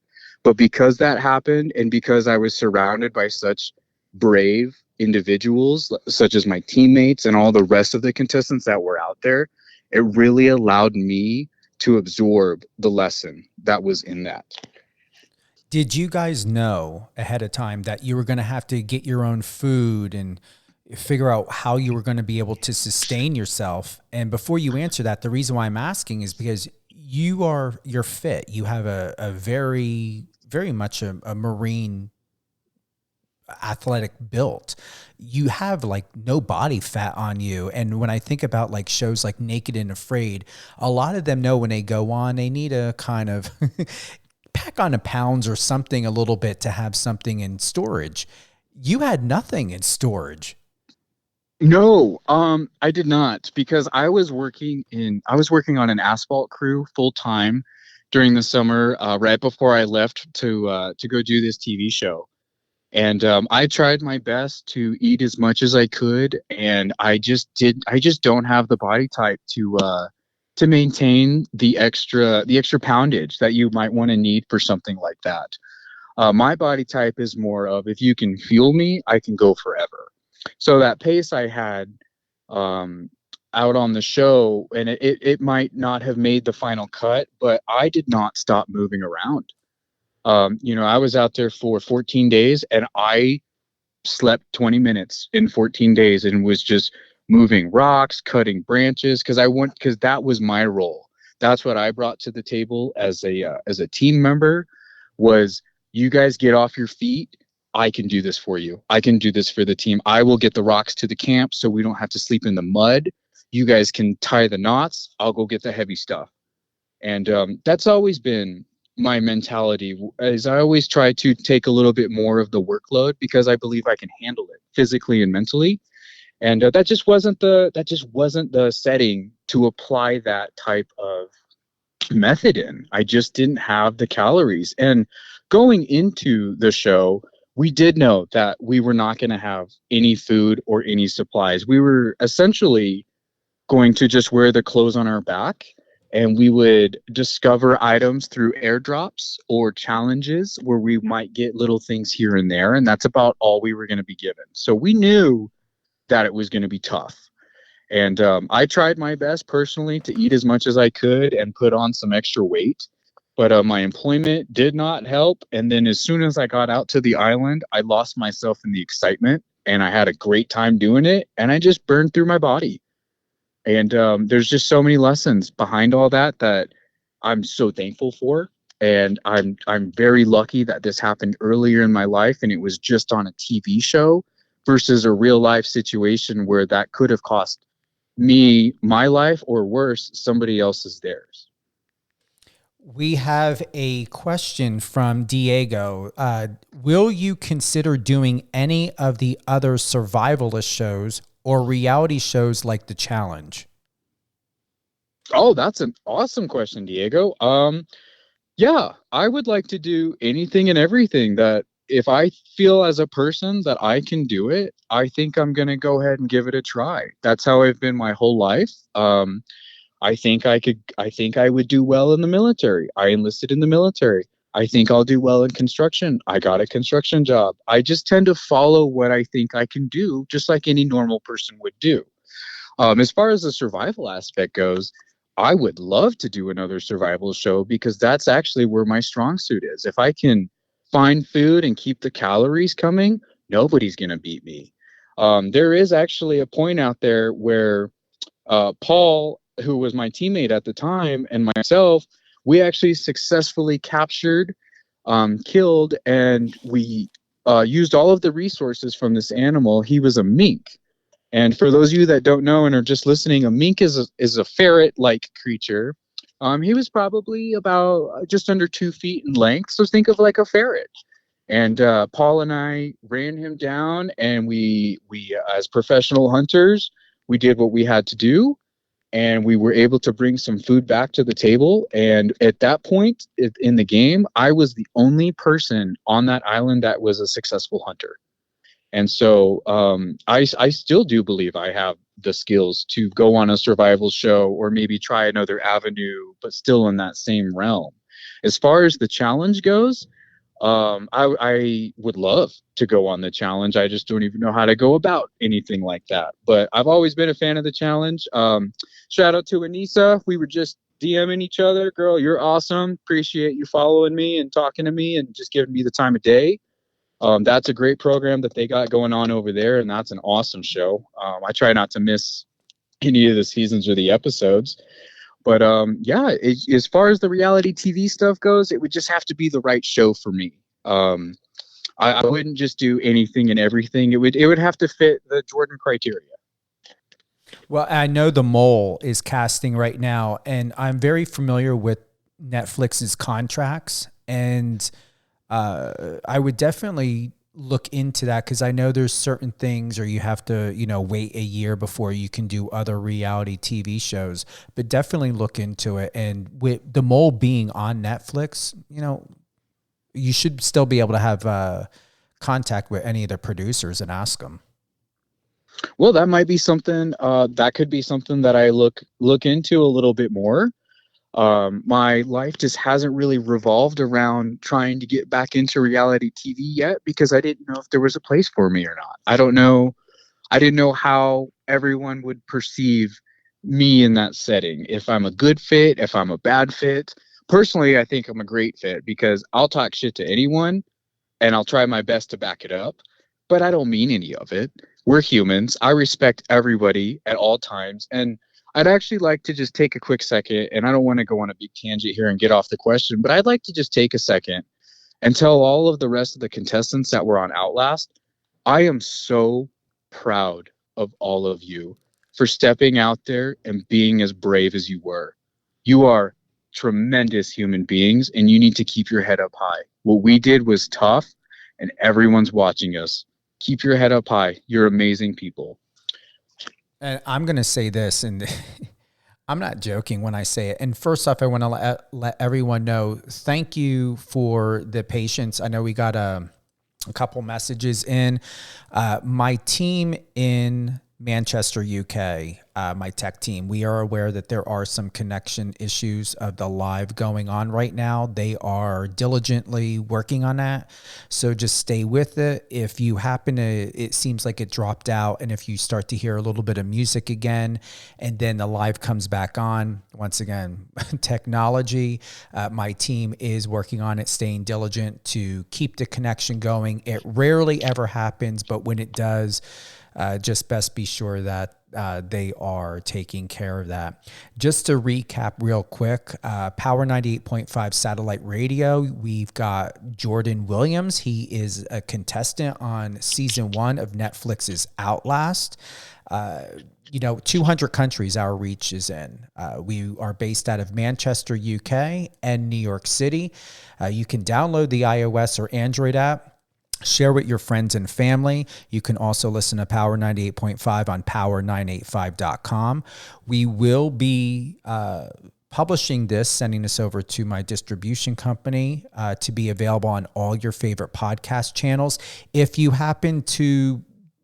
But because that happened, and because I was surrounded by such brave individuals, such as my teammates and all the rest of the contestants that were out there, it really allowed me to absorb the lesson that was in that. Did you guys know ahead of time that you were going to have to get your own food and figure out how you were going to be able to sustain yourself? And before you answer that, the reason why I'm asking is because you're fit. You have a very, very much a Marine athletic built. You have like no body fat on you. And when I think about like shows like Naked and Afraid, a lot of them know when they go on, they need a kind of pack on a pounds or something a little bit to have something in storage. You had nothing in storage. No, I did not, because I was working on an asphalt crew full time during the summer, right before I left to go do this TV show. And I tried my best to eat as much as I could, and I just don't have the body type to maintain the extra poundage that you might want to need for something like that. My body type is more of, if you can fuel me, I can go forever. So that pace I had out on the show, and it might not have made the final cut, but I did not stop moving around. I was out there for 14 days, and I slept 20 minutes in 14 days and was just moving rocks, cutting branches, because that was my role. That's what I brought to the table as a team member, was, you guys get off your feet. I can do this for you. I can do this for the team. I will get the rocks to the camp so we don't have to sleep in the mud. You guys can tie the knots. I'll go get the heavy stuff. And that's always been my mentality is I always try to take a little bit more of the workload because I believe I can handle it physically and mentally. And that just wasn't the setting to apply that type of method in. I just didn't have the calories. And going into the show, we did know that we were not going to have any food or any supplies. We were essentially going to just wear the clothes on our back, and we would discover items through airdrops or challenges where we might get little things here and there. And that's about all we were going to be given. So we knew that it was going to be tough. And I tried my best personally to eat as much as I could and put on some extra weight. But my employment did not help. And then as soon as I got out to the island, I lost myself in the excitement and I had a great time doing it. And I just burned through my body. And there's just so many lessons behind all that that I'm so thankful for. And I'm very lucky that this happened earlier in my life and it was just on a TV show versus a real life situation where that could have cost me my life or worse, somebody else's theirs. We have a question from Diego. Will you consider doing any of the other survivalist shows or reality shows like The Challenge? Oh, that's an awesome question, Diego. Yeah, I would like to do anything and everything that if I feel as a person that I can do it, I think I'm going to go ahead and give it a try. That's how I've been my whole life. I think I would do well in the military. I enlisted in the military. I think I'll do well in construction. I got a construction job. I just tend to follow what I think I can do, just like any normal person would do. As far as the survival aspect goes, I would love to do another survival show because that's actually where my strong suit is. If I can find food and keep the calories coming, nobody's going to beat me. There is actually a point out there where Paul, who was my teammate at the time, and myself, we actually successfully captured, killed, and we used all of the resources from this animal. He was a mink. And for those of you that don't know and are just listening, a mink is a ferret-like creature. He was probably about just under 2 feet in length. So think of like a ferret. And Paul and I ran him down, and we as professional hunters, we did what we had to do, and we were able to bring some food back to the table. And at that point in the game, I was the only person on that island that was a successful hunter. And so I still do believe I have the skills to go on a survival show or maybe try another avenue, but still in that same realm. As far as the challenge goes, I would love to go on the challenge. I just don't even know how to go about anything like that. But I've always been a fan of the challenge. Shout out to Anissa. We were just DMing each other. Girl, you're awesome. Appreciate you following me and talking to me and just giving me the time of day. That's a great program that they got going on over there, and that's an awesome show. I try not to miss any of the seasons or the episodes. But yeah, as far as the reality TV stuff goes, it would just have to be the right show for me. I wouldn't just do anything and everything. It would have to fit the Jordan criteria. Well, I know The Mole is casting right now, and I'm very familiar with Netflix's contracts, and I would definitely look into that because I know there's certain things or you have to, wait a year before you can do other reality TV shows, but definitely look into it. And with The Mole being on Netflix, you should still be able to have contact with any of the producers and ask them. Well, that might be something that could be something that I look into a little bit more. My life just hasn't really revolved around trying to get back into reality TV yet because I didn't know if there was a place for me or not. I don't know. I didn't know how everyone would perceive me in that setting. If I'm a good fit, if I'm a bad fit. Personally, I think I'm a great fit because I'll talk shit to anyone and I'll try my best to back it up, but I don't mean any of it. We're humans. I respect everybody at all times. And I'd actually like to just take a quick second, and I don't want to go on a big tangent here and get off the question, but I'd like to just take a second and tell all of the rest of the contestants that were on Outlast, I am so proud of all of you for stepping out there and being as brave as you were. You are tremendous human beings, and you need to keep your head up high. What we did was tough, and everyone's watching us. Keep your head up high. You're amazing people. And I'm going to say this, and I'm not joking when I say it. And first off, I want to let everyone know, thank you for the patience. I know we got a couple messages in. My team in Manchester, UK, my tech team, we are aware that there are some connection issues of the live going on right now. They are diligently working on that. So just stay with it. If you happen to, it seems like it dropped out, and if you start to hear a little bit of music again, and then the live comes back on, once again, technology, my team is working on it, staying diligent to keep the connection going. It rarely ever happens, but when it does, just best be sure that they are taking care of that. Just to recap real quick, Power 98.5 satellite radio, we've got Jordan Williams. He is a contestant on season 1 of Netflix's Outlast. 200 countries our reach is in. We are based out of Manchester, UK and New York City. You can download the iOS or Android app. Share with your friends and family. You can also listen to Power 98.5 on power985.com. We will be publishing this, sending this over to my distribution company to be available on all your favorite podcast channels. If you happen to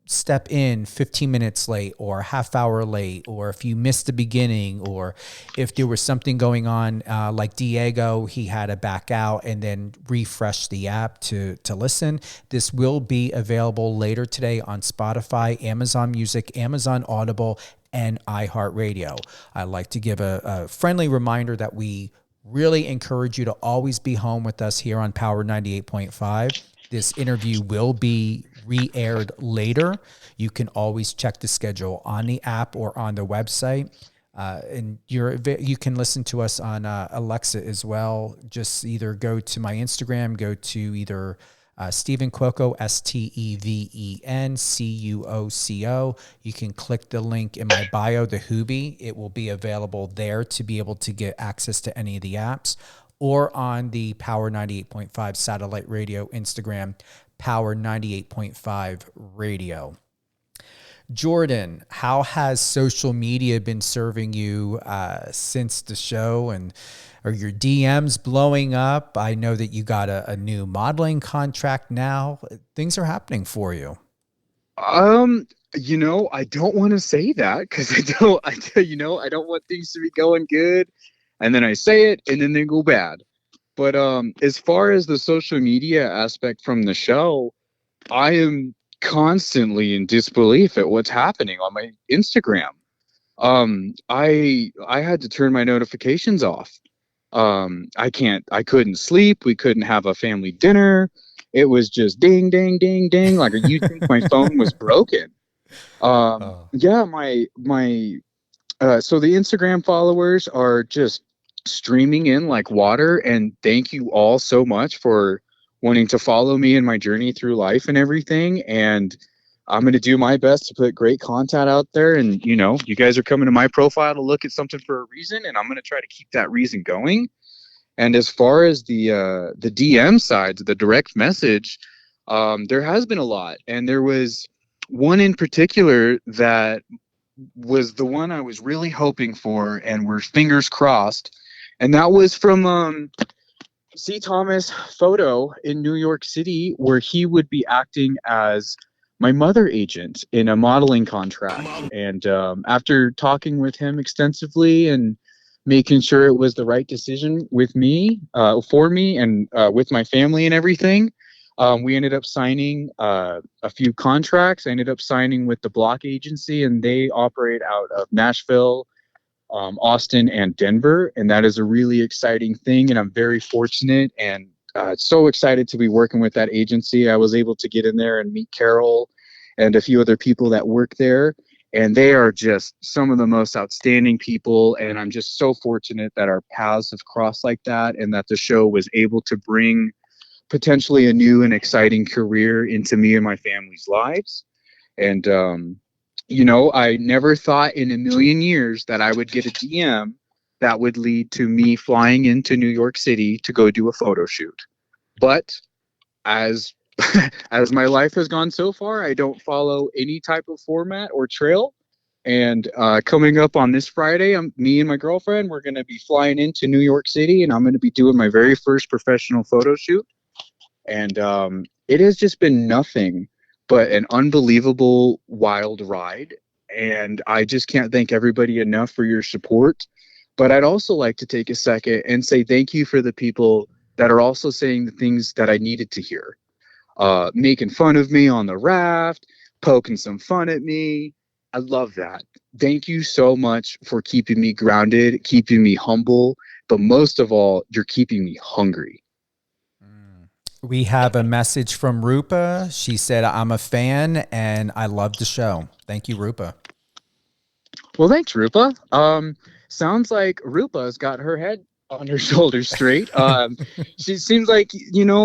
step in 15 minutes late or a half hour late, or if you missed the beginning, or if there was something going on, like Diego, he had to back out and then refresh the app to listen. This will be available later today on Spotify, Amazon Music, Amazon Audible, and iHeartRadio. I'd like to give a friendly reminder that we really encourage you to always be home with us here on Power 98.5. This interview will be re-aired later. You can always check the schedule on the app or on the website. And you can listen to us on Alexa as well. Just either go to my Instagram, go to either Steven Cuoco, StevenCuoco. You can click the link in my bio, the Hoobie. It will be available there to be able to get access to any of the apps, or on the Power 98.5 satellite radio Instagram, Power 98.5 radio. Jordan, how has social media been serving you since the show? And are your DMs blowing up? I know that you got a new modeling contract now. Things are happening for you. I don't want to say that because I don't want things to be going good. And then I say it and then they go bad. But as far as the social media aspect from the show, I am constantly in disbelief at what's happening on my Instagram. I had to turn my notifications off. I couldn't sleep. We couldn't have a family dinner. It was just ding, ding, ding, ding. Like you'd think my phone was broken. So the Instagram followers are just streaming in like water, and thank you all so much for wanting to follow me in my journey through life and everything. And I'm going to do my best to put great content out there. And, you guys are coming to my profile to look at something for a reason, and I'm going to try to keep that reason going. And as far as the DM side, the direct message, there has been a lot. And there was one in particular that was the one I was really hoping for, and we're fingers crossed. And that was from C. Thomas Photo in New York City, where he would be acting as my mother agent in a modeling contract. And after talking with him extensively and making sure it was the right decision with me, for me, and with my family and everything, we ended up signing a few contracts. I ended up signing with the Block Agency, and they operate out of Nashville, Austin, and Denver. And that is a really exciting thing. And I'm very fortunate and so excited to be working with that agency. I was able to get in there and meet Carol and a few other people that work there. And they are just some of the most outstanding people. And I'm just so fortunate that our paths have crossed like that, and that the show was able to bring potentially a new and exciting career into me and my family's lives. And, I never thought in a million years that I would get a DM that would lead to me flying into New York City to go do a photo shoot. But as as my life has gone so far, I don't follow any type of format or trail. And coming up on this Friday, me and my girlfriend, we're going to be flying into New York City, and I'm going to be doing my very first professional photo shoot. And it has just been nothing but an unbelievable wild ride. And I just can't thank everybody enough for your support. But I'd also like to take a second and say thank you for the people that are also saying the things that I needed to hear. Making fun of me on the raft, poking some fun at me. I love that. Thank you so much for keeping me grounded, keeping me humble, but most of all, you're keeping me hungry. We have a message from Rupa. She said, I'm a fan and I love the show. Thank you, Rupa. Well, thanks, Rupa. Sounds like Rupa's got her head on her shoulders straight. She seems like,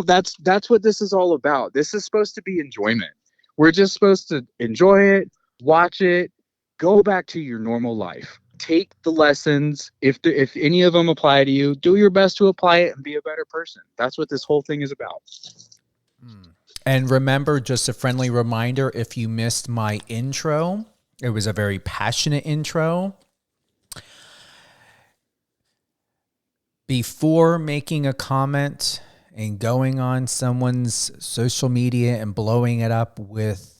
that's what this is all about. This is supposed to be enjoyment. We're just supposed to enjoy it, watch it, go back to your normal life. Take the lessons. If any of them apply to you, do your best to apply it and be a better person. That's what this whole thing is about. And remember, just a friendly reminder, if you missed my intro, it was a very passionate intro. Before making a comment and going on someone's social media and blowing it up with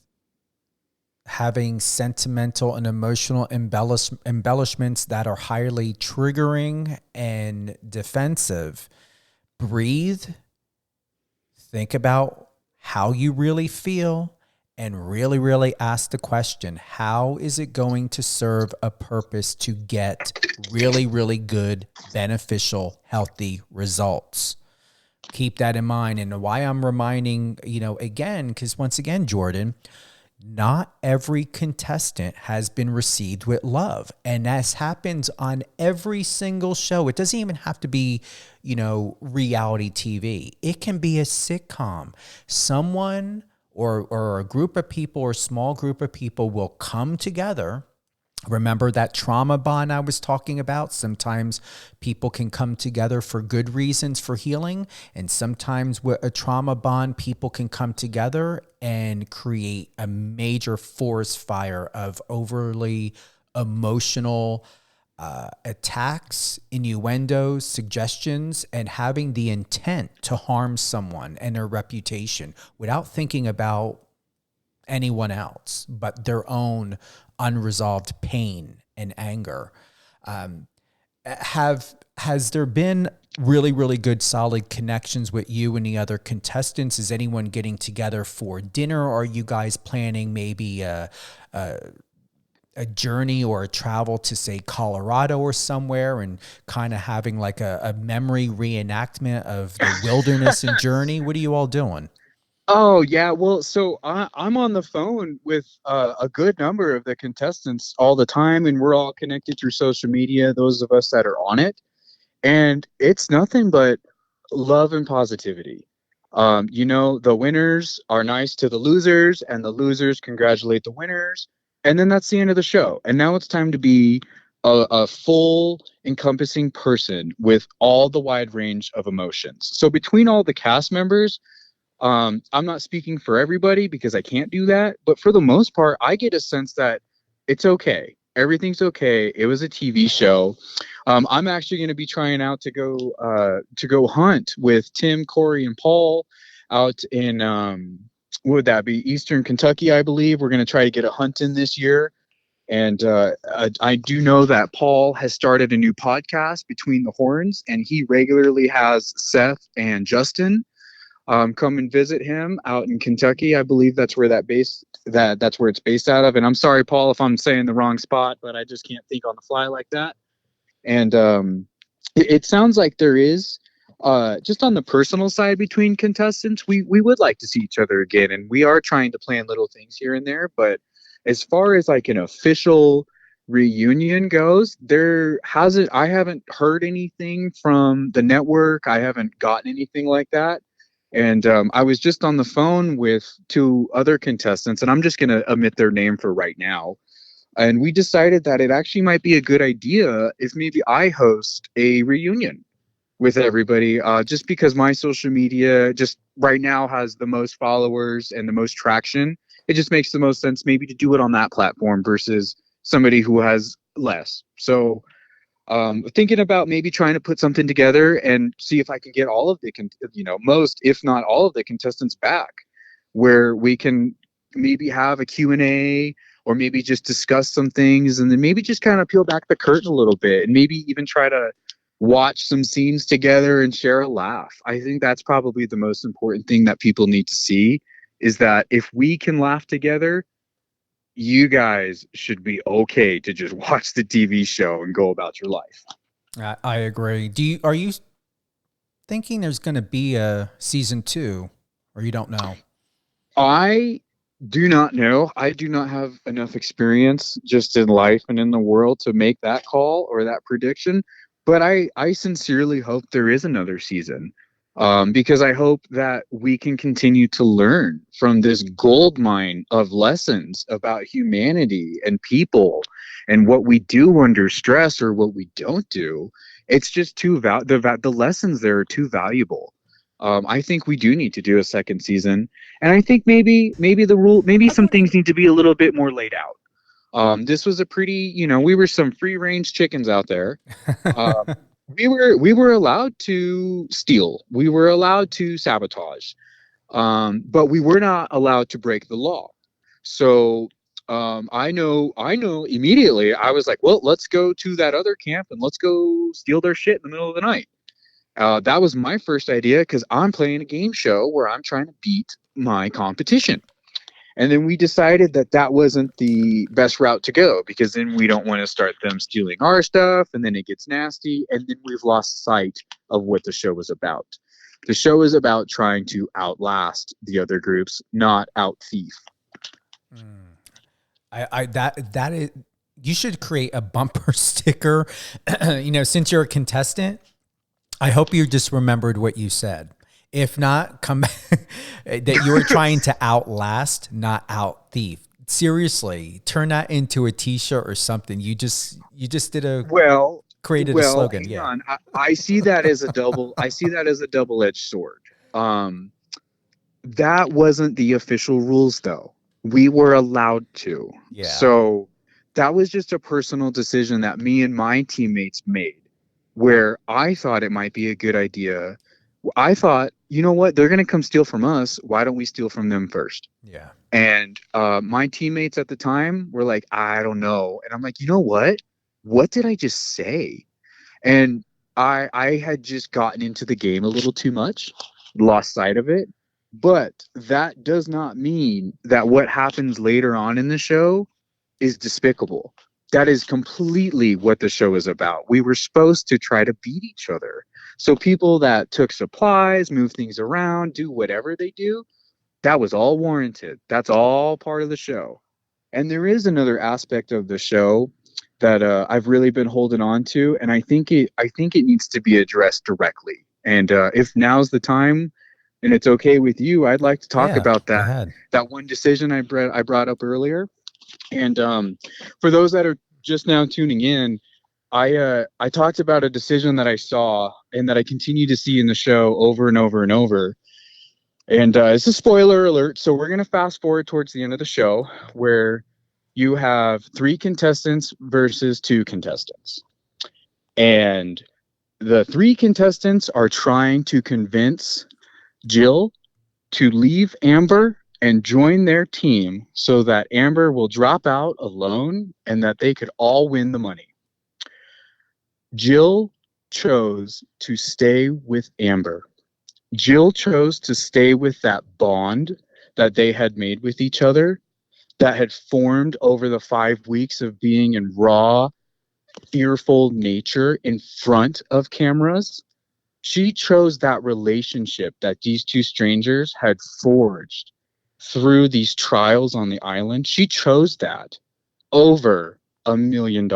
having sentimental and emotional embellishments that are highly triggering and defensive, breathe, think about how you really feel, and really, really ask the question, how is it going to serve a purpose to get really, really good, beneficial, healthy results? Keep that in mind. And why I'm reminding, again, because once again, Jordan, not every contestant has been received with love. And that happens on every single show. It doesn't even have to be, reality TV. It can be a sitcom. Someone or a group of people or small group of people will come together. Remember that trauma bond I was talking about? Sometimes people can come together for good reasons for healing. And sometimes with a trauma bond, people can come together and create a major forest fire of overly emotional attacks, innuendos, suggestions, and having the intent to harm someone and their reputation without thinking about anyone else but their own unresolved pain and anger. Has there been really, really good, solid connections with you and the other contestants? Is anyone getting together for dinner? Or are you guys planning maybe a journey or a travel to, say, Colorado or somewhere, and kind of having like a memory reenactment of the wilderness and journey? What are you all doing? Oh, yeah. Well, so I'm on the phone with a good number of the contestants all the time, and we're all connected through social media, those of us that are on it. And it's nothing but love and positivity. The winners are nice to the losers, and the losers congratulate the winners. And then that's the end of the show. And now it's time to be a full encompassing person with all the wide range of emotions. So between all the cast members, I'm not speaking for everybody because I can't do that. But for the most part, I get a sense that it's okay. Everything's okay. It was a TV show. I'm actually going to be trying out to go hunt with Tim, Corey, and Paul out in what would that be? Eastern Kentucky, I believe. We're going to try to get a hunt in this year. And I do know that Paul has started a new podcast, Between the Horns, and he regularly has Seth and Justin come and visit him out in Kentucky. I believe that's where that's where it's based out of. And I'm sorry, Paul, if I'm saying the wrong spot, but I just can't think on the fly like that. And it sounds like there is, just on the personal side between contestants, we would like to see each other again. And we are trying to plan little things here and there. But as far as like an official reunion goes, I haven't heard anything from the network. I haven't gotten anything like that. And I was just on the phone with two other contestants, and I'm just going to omit their name for right now. And we decided that it actually might be a good idea if maybe I host a reunion with everybody, just because my social media just right now has the most followers and the most traction. It just makes the most sense maybe to do it on that platform versus somebody who has less. So thinking about maybe trying to put something together and see if I can get all of the, most, if not all of the contestants back, where we can maybe have a Q&A or maybe just discuss some things and then maybe just kind of peel back the curtain a little bit and maybe even try to watch some scenes together and share a laugh. I think that's probably the most important thing that people need to see, is that if we can laugh together, you guys should be okay to just watch the TV show and go about your life. I agree. Are you thinking there's going to be a season 2, or you don't know? I do not know. I do not have enough experience just in life and in the world to make that call or that prediction. But I sincerely hope there is another season, because I hope that we can continue to learn from this gold mine of lessons about humanity and people and what we do under stress or what we don't do. It's just the lessons there are too valuable. I think we do need to do a second season, and I think maybe some things need to be a little bit more laid out. This was a pretty, we were some free range chickens out there. We were allowed to steal. We were allowed to sabotage, but we were not allowed to break the law. So I know immediately. I was like, well, let's go to that other camp and let's go steal their shit in the middle of the night. That was my first idea because I'm playing a game show where I'm trying to beat my competition. And then we decided that that wasn't the best route to go, because then we don't want to start them stealing our stuff, and then it gets nasty, and then we've lost sight of what the show is about. The show is about trying to outlast the other groups, not out thief. That is, you should create a bumper sticker. Since you're a contestant, I hope you just remembered what you said. If not, come back. That you were trying to outlast, not out thief. Seriously, turn that into a T-shirt or something. You just did created a slogan. Hang on. I see that as a double. I see that as a double-edged sword. That wasn't the official rules, though. We were allowed to. Yeah. So that was just a personal decision that me and my teammates made, where I thought it might be a good idea. I thought, you know what? They're going to come steal from us. Why don't we steal from them first? Yeah. And my teammates at the time were like, I don't know. And I'm like, you know what? What did I just say? And I had just gotten into the game a little too much, lost sight of it. But that does not mean that what happens later on in the show is despicable. That is completely what the show is about. We were supposed to try to beat each other. So people that took supplies, move things around, do whatever they do, that was all warranted. That's all part of the show. And there is another aspect of the show that I've really been holding on to, and I think it needs to be addressed directly. And if now's the time, and it's okay with you, I'd like to talk about that one decision I brought up earlier. And for those that are just now tuning in, I talked about a decision that I saw and that I continue to see in the show over and over and over. And it's a spoiler alert, so we're going to fast forward towards the end of the show, where you have 3 contestants versus 2 contestants. And the 3 contestants are trying to convince Jill to leave Amber and join their team so that Amber will drop out alone and that they could all win the money. Jill chose to stay with Amber. Jill chose to stay with that bond that they had made with each other, that had formed over the 5 weeks of being in raw, fearful nature in front of cameras. She chose that relationship that these 2 strangers had forged through these trials on the island. She chose that over $1 million.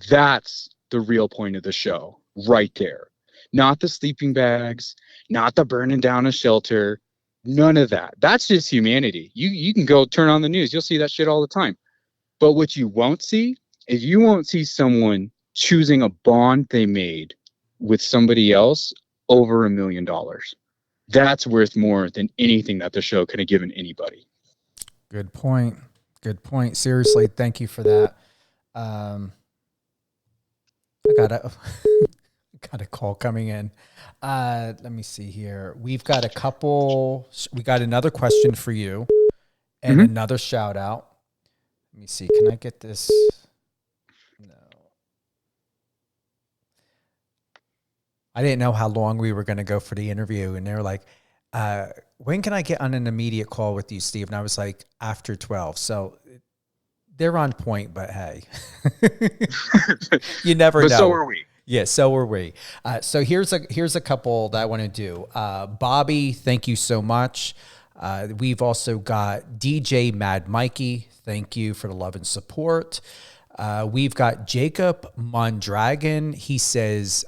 That's the real point of the show right there. Not the sleeping bags, not the burning down a shelter, none of that. That's just humanity. You can go turn on the news. You'll see that shit all the time. But what you won't see is you won't see someone choosing a bond they made with somebody else over $1 million. That's worth more than anything that the show could have given anybody. Good point. Good point. Seriously, thank you for that. I got a got a call coming in. Let me see here. We got another question for you and another shout out. Let me see. Can I get this? No. I didn't know how long we were going to go for the interview. And they were like, when can I get on an immediate call with you, Steve? And I was like, after 12. So they're on point, but hey, you never know. But so are we. Yeah, so are we. So here's a couple that I want to do. Bobby, thank you so much. We've also got DJ Mad Mikey. Thank you for the love and support. We've got Jacob Mondragon. He says,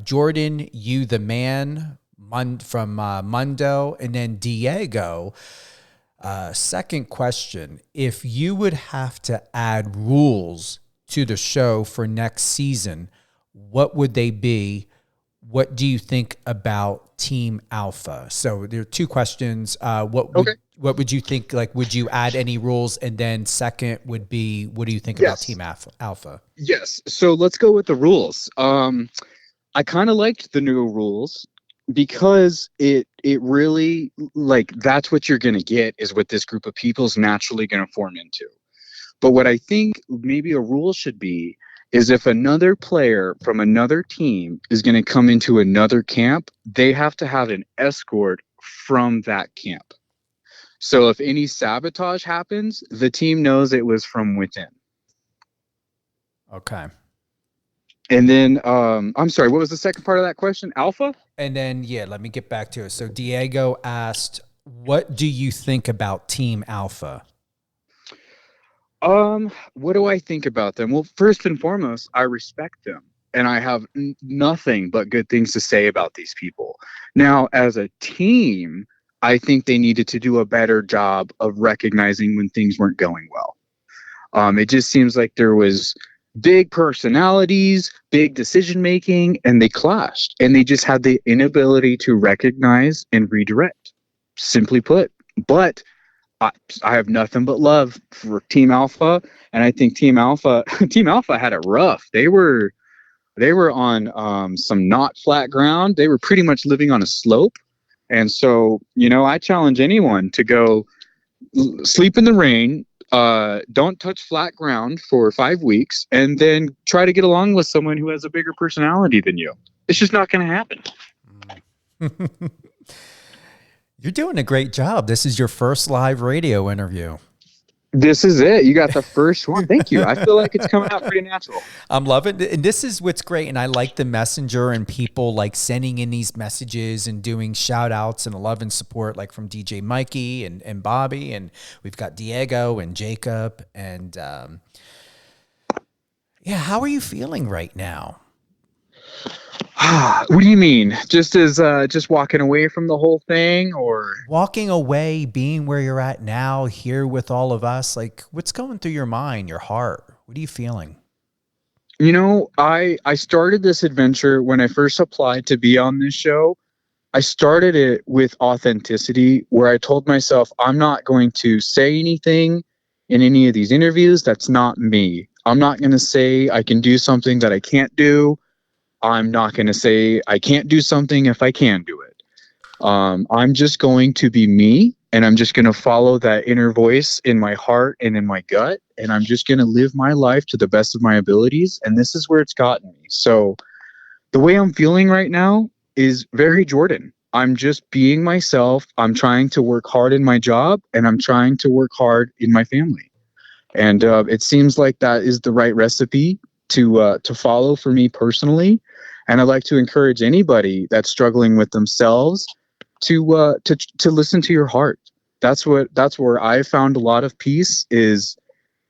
Jordan, you the man, from Mundo. And then Diego, second question. If you would have to add rules to the show for next season, what would they be? What do you think about Team Alpha? So there are two questions. What would you think? Like, would you add any rules? And then second would be, what do you think about Team Alpha? Yes. So let's go with the rules. I kind of liked the new rules because it really, like, that's what you're going to get is what this group of people is naturally going to form into. But what I think maybe a rule should be is if another player from another team is going to come into another camp, they have to have an escort from that camp. So if any sabotage happens, the team knows it was from within. Okay. And then, I'm sorry, what was the second part of that question? Alpha? And then, let me get back to it. So Diego asked, what do you think about Team Alpha? What do I think about them? Well, first and foremost, I respect them and I have nothing but good things to say about these people. Now, as a team, I think they needed to do a better job of recognizing when things weren't going well. It just seems like there was big personalities, big decision-making, and they clashed and they just had the inability to recognize and redirect, simply put. But I have nothing but love for Team Alpha, and I think Team Alpha had it rough. They were on some not flat ground. They were pretty much living on a slope, and so I challenge anyone to go sleep in the rain, don't touch flat ground for 5 weeks, and then try to get along with someone who has a bigger personality than you. It's just not going to happen. You're doing a great job. This is your first live radio interview. This is it. You got the first one. Thank you. I feel like it's coming out pretty natural. I'm loving it. And this is what's great. And I like the messenger and people like sending in these messages and doing shout outs and love and support, like from DJ Mikey and Bobby. And we've got Diego and Jacob. And how are you feeling right now? What do you mean? Just walking away from the whole thing, or walking away, being where you're at now, here with all of us? Like, what's going through your mind, your heart? What are you feeling? I started this adventure when I first applied to be on this show. I started it with authenticity, where I told myself, I'm not going to say anything in any of these interviews that's not me. I'm not going to say I can do something that I can't do. I'm not going to say I can't do something if I can do it. I'm just going to be me, and I'm just going to follow that inner voice in my heart and in my gut, and I'm just going to live my life to the best of my abilities, and this is where it's gotten me. So the way I'm feeling right now is very Jordan. I'm just being myself. I'm trying to work hard in my job, and I'm trying to work hard in my family. And it seems like that is the right recipe to follow for me personally. And I'd like to encourage anybody that's struggling with themselves to listen to your heart. That's where I found a lot of peace, is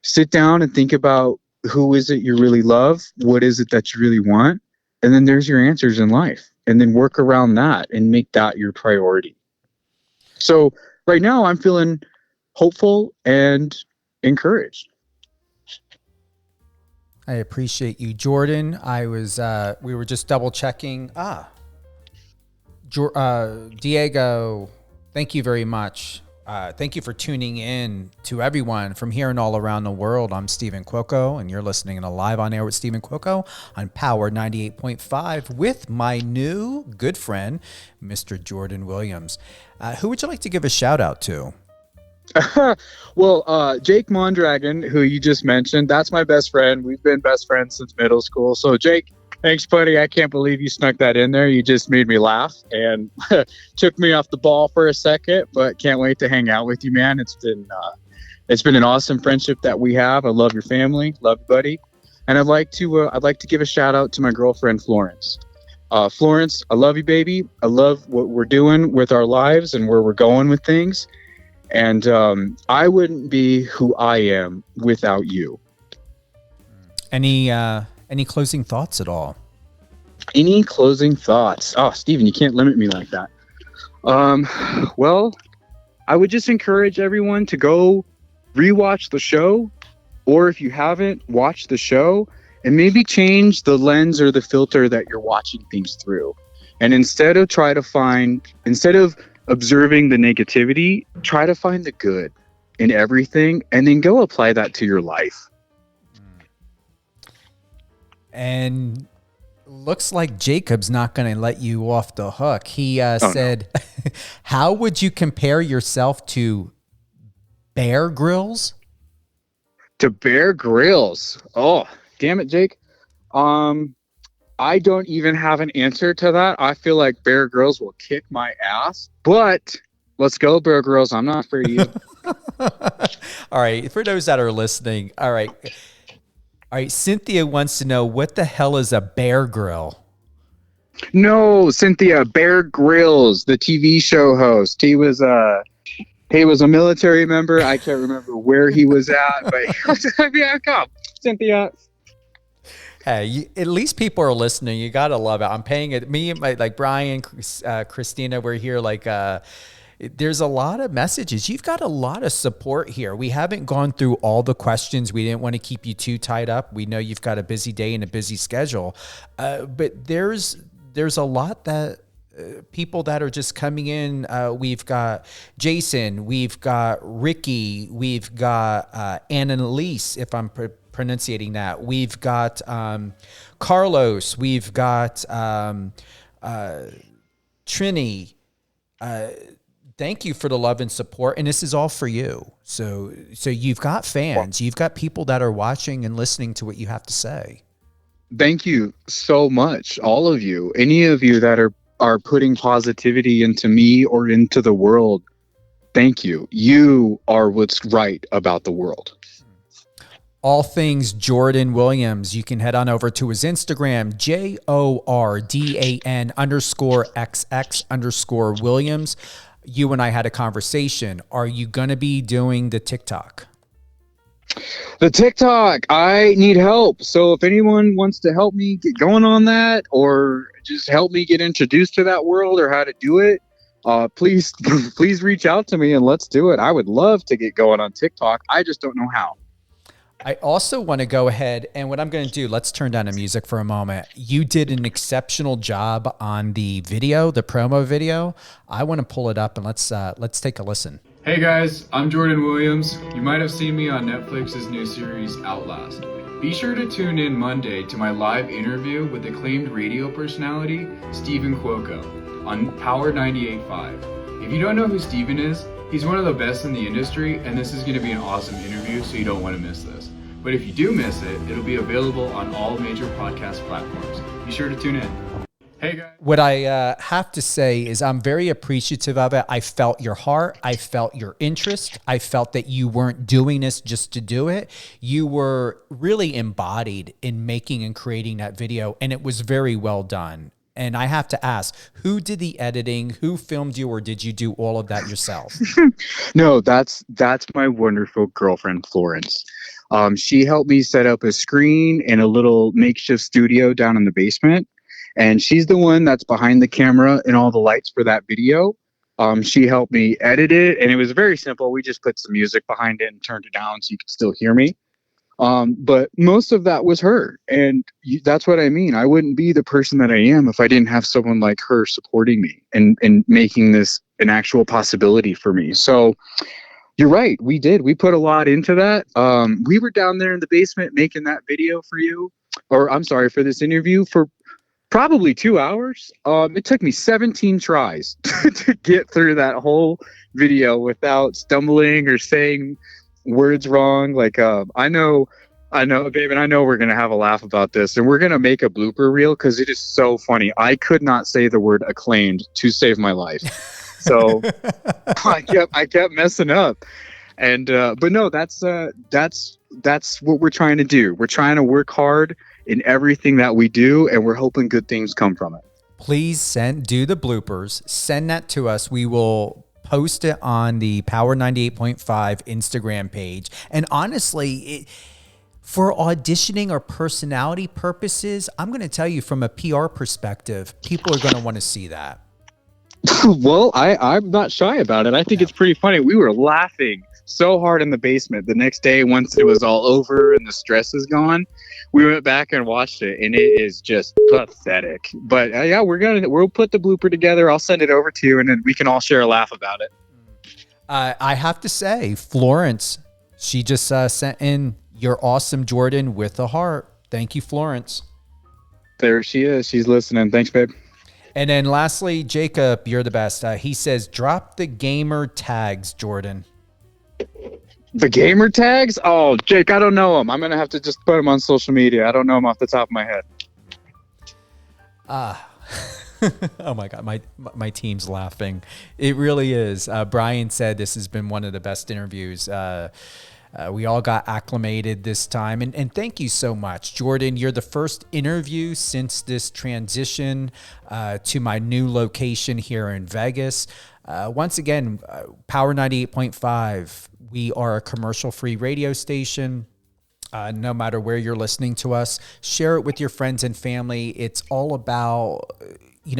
sit down and think about who is it you really love? What is it that you really want? And then there's your answers in life, and then work around that and make that your priority. So right now I'm feeling hopeful and encouraged. I appreciate you, Jordan. We were just double checking. Diego, thank you very much. Thank you for tuning in to everyone from here and all around the world. I'm Stephen Cuoco, and you're listening to Live on Air with Stephen Cuoco on Power 98.5 with my new good friend, Mr. Jordan Williams. Who would you like to give a shout out to? Well, Jake Mondragon, who you just mentioned, that's my best friend. We've been best friends since middle school. So, Jake, thanks, buddy. I can't believe you snuck that in there. You just made me laugh and took me off the ball for a second, but can't wait to hang out with you, man. It's been an awesome friendship that we have. I love your family, love you, buddy. And I'd like to give a shout out to my girlfriend, Florence. Florence, I love you, baby. I love what we're doing with our lives and where we're going with things. And I wouldn't be who I am without you. Any closing thoughts at all? Any closing thoughts? Oh, Steven, you can't limit me like that. Well, I would just encourage everyone to go rewatch the show, or if you haven't, watch the show and maybe change the lens or the filter that you're watching things through. And instead of observing the negativity, try to find the good in everything and then go apply that to your life. And looks like Jacob's not going to let you off the hook. He said, no. How would you compare yourself to Bear Grylls? To Bear Grylls? Oh, damn it, Jake. I don't even have an answer to that. I feel like Bear Grylls will kick my ass, but let's go, Bear Grylls. I'm not afraid of you. All right. For those that are listening, all right. Cynthia wants to know, what the hell is a Bear Grill? No, Cynthia, Bear Grylls, the TV show host. He was a military member. I can't remember where he was at, but yeah, come, Cynthia. Hey, at least people are listening. You gotta love it. I'm paying it. Me and like Brian, Christina, we're here. There's a lot of messages. You've got a lot of support here. We haven't gone through all the questions. We didn't want to keep you too tied up. We know you've got a busy day and a busy schedule, but there's a lot that people that are just coming in. We've got Jason, we've got Ricky, we've got Annalise, if I'm pronunciating that. We've got Carlos, we've got Trini. Thank you for the love and support, and this is all for you. So you've got fans, you've got people that are watching and listening to what you have to say. Thank you so much, all of you. Any of you that are putting positivity into me or into the world, thank you. You are what's right about the world. All things Jordan Williams. You can head on over to his Instagram, JORDAN_XX_Williams. You and I had a conversation. Are you going to be doing the TikTok? The TikTok, I need help. So if anyone wants to help me get going on that, or just help me get introduced to that world or how to do it, please reach out to me and let's do it. I would love to get going on TikTok. I just don't know how. I also want to go ahead, and what I'm going to do, let's turn down the music for a moment. You did an exceptional job on the video, the promo video. I want to pull it up and let's take a listen. Hey guys, I'm Jordan Williams. You might have seen me on Netflix's new series Outlast. Be sure to tune in Monday to my live interview with acclaimed radio personality Stephen Cuoco on Power 98.5. If you don't know who Stephen is, he's one of the best in the industry, and this is going to be an awesome interview, so you don't want to miss this. But if you do miss it, it'll be available on all major podcast platforms. Be sure to tune in. Hey guys. What I have to say is I'm very appreciative of it. I felt your heart. I felt your interest. I felt that you weren't doing this just to do it. You were really embodied in making and creating that video, and it was very well done. And I have to ask, who did the editing? Who filmed you, or did you do all of that yourself? No, that's my wonderful girlfriend, Florence. She helped me set up a screen and a little makeshift studio down in the basement. And she's the one that's behind the camera and all the lights for that video. She helped me edit it, and it was very simple. We just put some music behind it and turned it down so you could still hear me. But most of that was her. And that's what I mean. I wouldn't be the person that I am if I didn't have someone like her supporting me and making this an actual possibility for me. So you're right. We did. We put a lot into that. We were down there in the basement making that video for you, or I'm sorry, for this interview for probably 2 hours. It took me 17 tries to get through that whole video without stumbling or saying words wrong. Like, I know, babe, and I know we're going to have a laugh about this, and we're going to make a blooper reel because it is so funny. I could not say the word acclaimed to save my life. So I kept messing up. And, but no, that's what we're trying to do. We're trying to work hard in everything that we do, and we're hoping good things come from it. Please do the bloopers. Send that to us. We will post it on the Power 98.5 Instagram page. And honestly, for auditioning or personality purposes, I'm going to tell you from a PR perspective, people are going to want to see that. Well, I'm not shy about it. I think it's pretty funny. We were laughing so hard in the basement. The next day, once it was all over and the stress is gone, we went back and watched it, and it is just pathetic. But yeah, we'll put the blooper together. I'll send it over to you, and then we can all share a laugh about it. I have to say, Florence, she just sent in "You're awesome, Jordan," with a heart. Thank you, Florence. There she is. She's listening. Thanks, babe. And then lastly, Jacob, you're the best. He says, drop the gamer tags, Jordan. The gamer tags? Oh, Jake, I don't know them. I'm going to have to just put them on social media. I don't know them off the top of my head. Oh my God, my team's laughing. It really is. Brian said this has been one of the best interviews. We all got acclimated this time. And thank you so much. Jordan, you're the first interview since this transition to my new location here in Vegas. Once again, Power 98.5, we are a commercial-free radio station. No matter where you're listening to us, share it with your friends and family. It's all about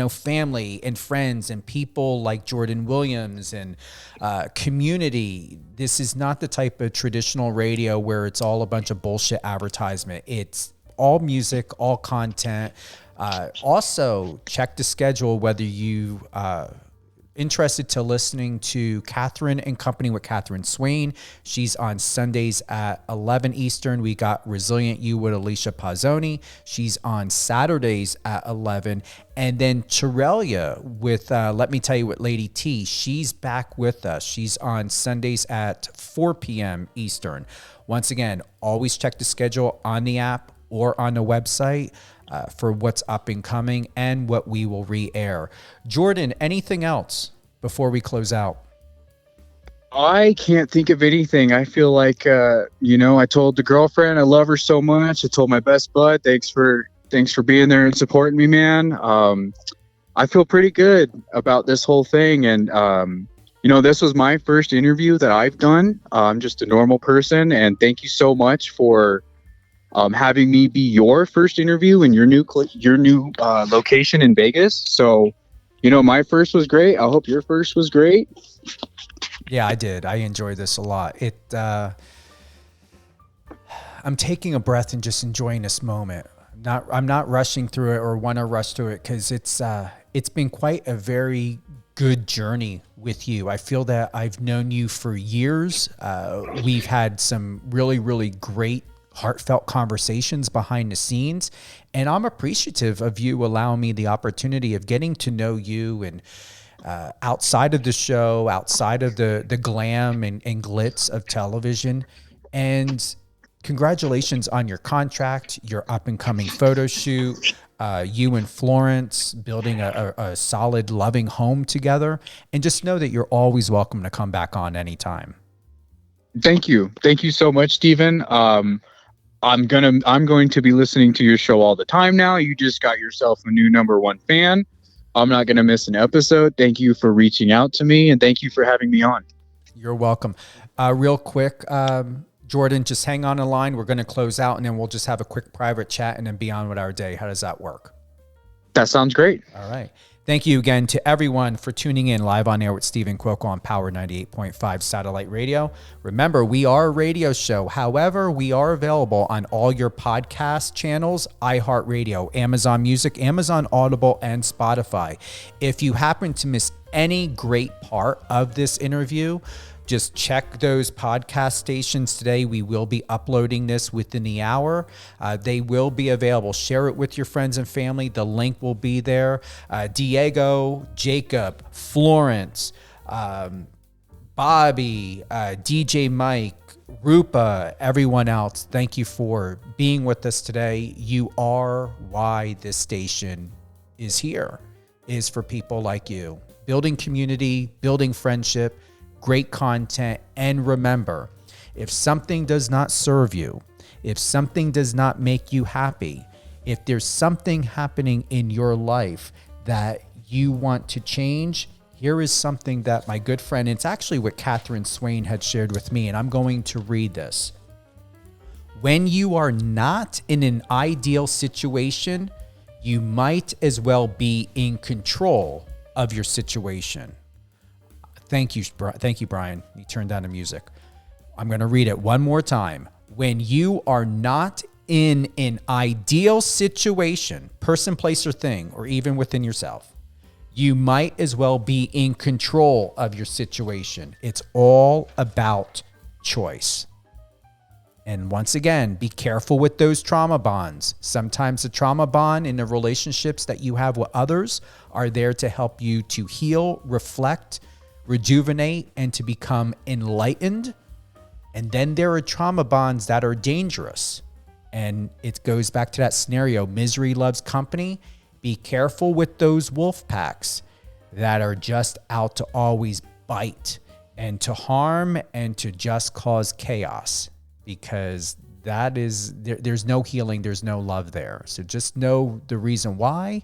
family and friends and people like Jordan Williams and community. This is not the type of traditional radio where it's all a bunch of bullshit advertisement. It's all music, all content. Also, check the schedule whether you interested to listening to Catherine and Company with Catherine Swain. She's on Sundays at 11 Eastern. We got Resilient You with Alicia Pazzoni. She's on Saturdays at 11. And then Chirelia with Let Me Tell You What Lady T. She's back with us. She's on Sundays at 4 p.m. Eastern. Once again, always check the schedule on the app or on the website for what's up and coming and what we will re-air. Jordan, anything else before we close out? I can't think of anything. I feel like, I told the girlfriend I love her so much. I told my best bud, thanks for being there and supporting me, man. I feel pretty good about this whole thing. And, this was my first interview that I've done. I'm just a normal person. And thank you so much for having me be your first interview in your new location in Vegas. So, my first was great. I hope your first was great. Yeah, I did. I enjoyed this a lot. I'm taking a breath and just enjoying this moment. I'm not rushing through it or want to rush through it because it's been quite a very good journey with you. I feel that I've known you for years. We've had some really, really great heartfelt conversations behind the scenes. And I'm appreciative of you allowing me the opportunity of getting to know you and outside of the show, outside of the glam and glitz of television. And congratulations on your contract, your up and coming photo shoot, you and Florence building a solid, loving home together. And just know that you're always welcome to come back on anytime. Thank you. Thank you so much, Stephen. I'm going to be listening to your show all the time now. You just got yourself a new #1 fan. I'm not going to miss an episode. Thank you for reaching out to me, and thank you for having me on. You're welcome. Real quick, Jordan, just hang on the line. We're going to close out, and then we'll just have a quick private chat and then be on with our day. How does that work? That sounds great. All right. Thank you again to everyone for tuning in live on air with Stephen Cuoco on Power 98.5 Satellite Radio. Remember, we are a radio show. However, we are available on all your podcast channels, iHeartRadio, Amazon Music, Amazon Audible, and Spotify. If you happen to miss any great part of this interview, just check those podcast stations today. We will be uploading this within the hour. They will be available. Share it with your friends and family. The link will be there. Diego, Jacob, Florence, Bobby, DJ Mike, Rupa, everyone else, thank you for being with us today. You are why this station is here, is for people like you. Building community, building friendship, great content, and remember, if something does not serve you, if something does not make you happy, if there's something happening in your life that you want to change, here is something that my good friend, it's actually what Catherine Swain had shared with me, and I'm going to read this. When you are not in an ideal situation, you might as well be in control of your situation. Thank you, Brian. You turned down the music. I'm going to read it one more time. When you are not in an ideal situation, person, place, or thing, or even within yourself, you might as well be in control of your situation. It's all about choice. And once again, be careful with those trauma bonds. Sometimes the trauma bond in the relationships that you have with others are there to help you to heal, reflect, rejuvenate, and to become enlightened. And then there are trauma bonds that are dangerous. And it goes back to that scenario, misery loves company. Be careful with those wolf packs that are just out to always bite and to harm and to just cause chaos, because that is, there's no healing, there's no love there. So just know the reason why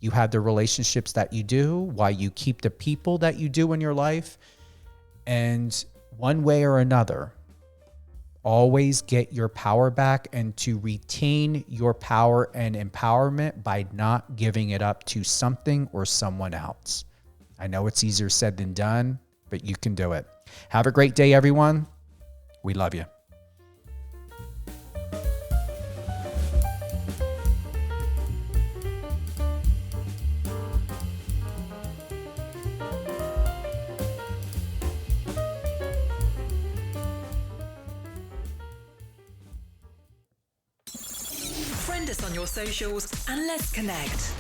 you have the relationships that you do, why you keep the people that you do in your life. And one way or another, always get your power back, and to retain your power and empowerment by not giving it up to something or someone else. I know it's easier said than done, but you can do it. Have a great day, everyone. We love you. Friend us on your socials and let's connect.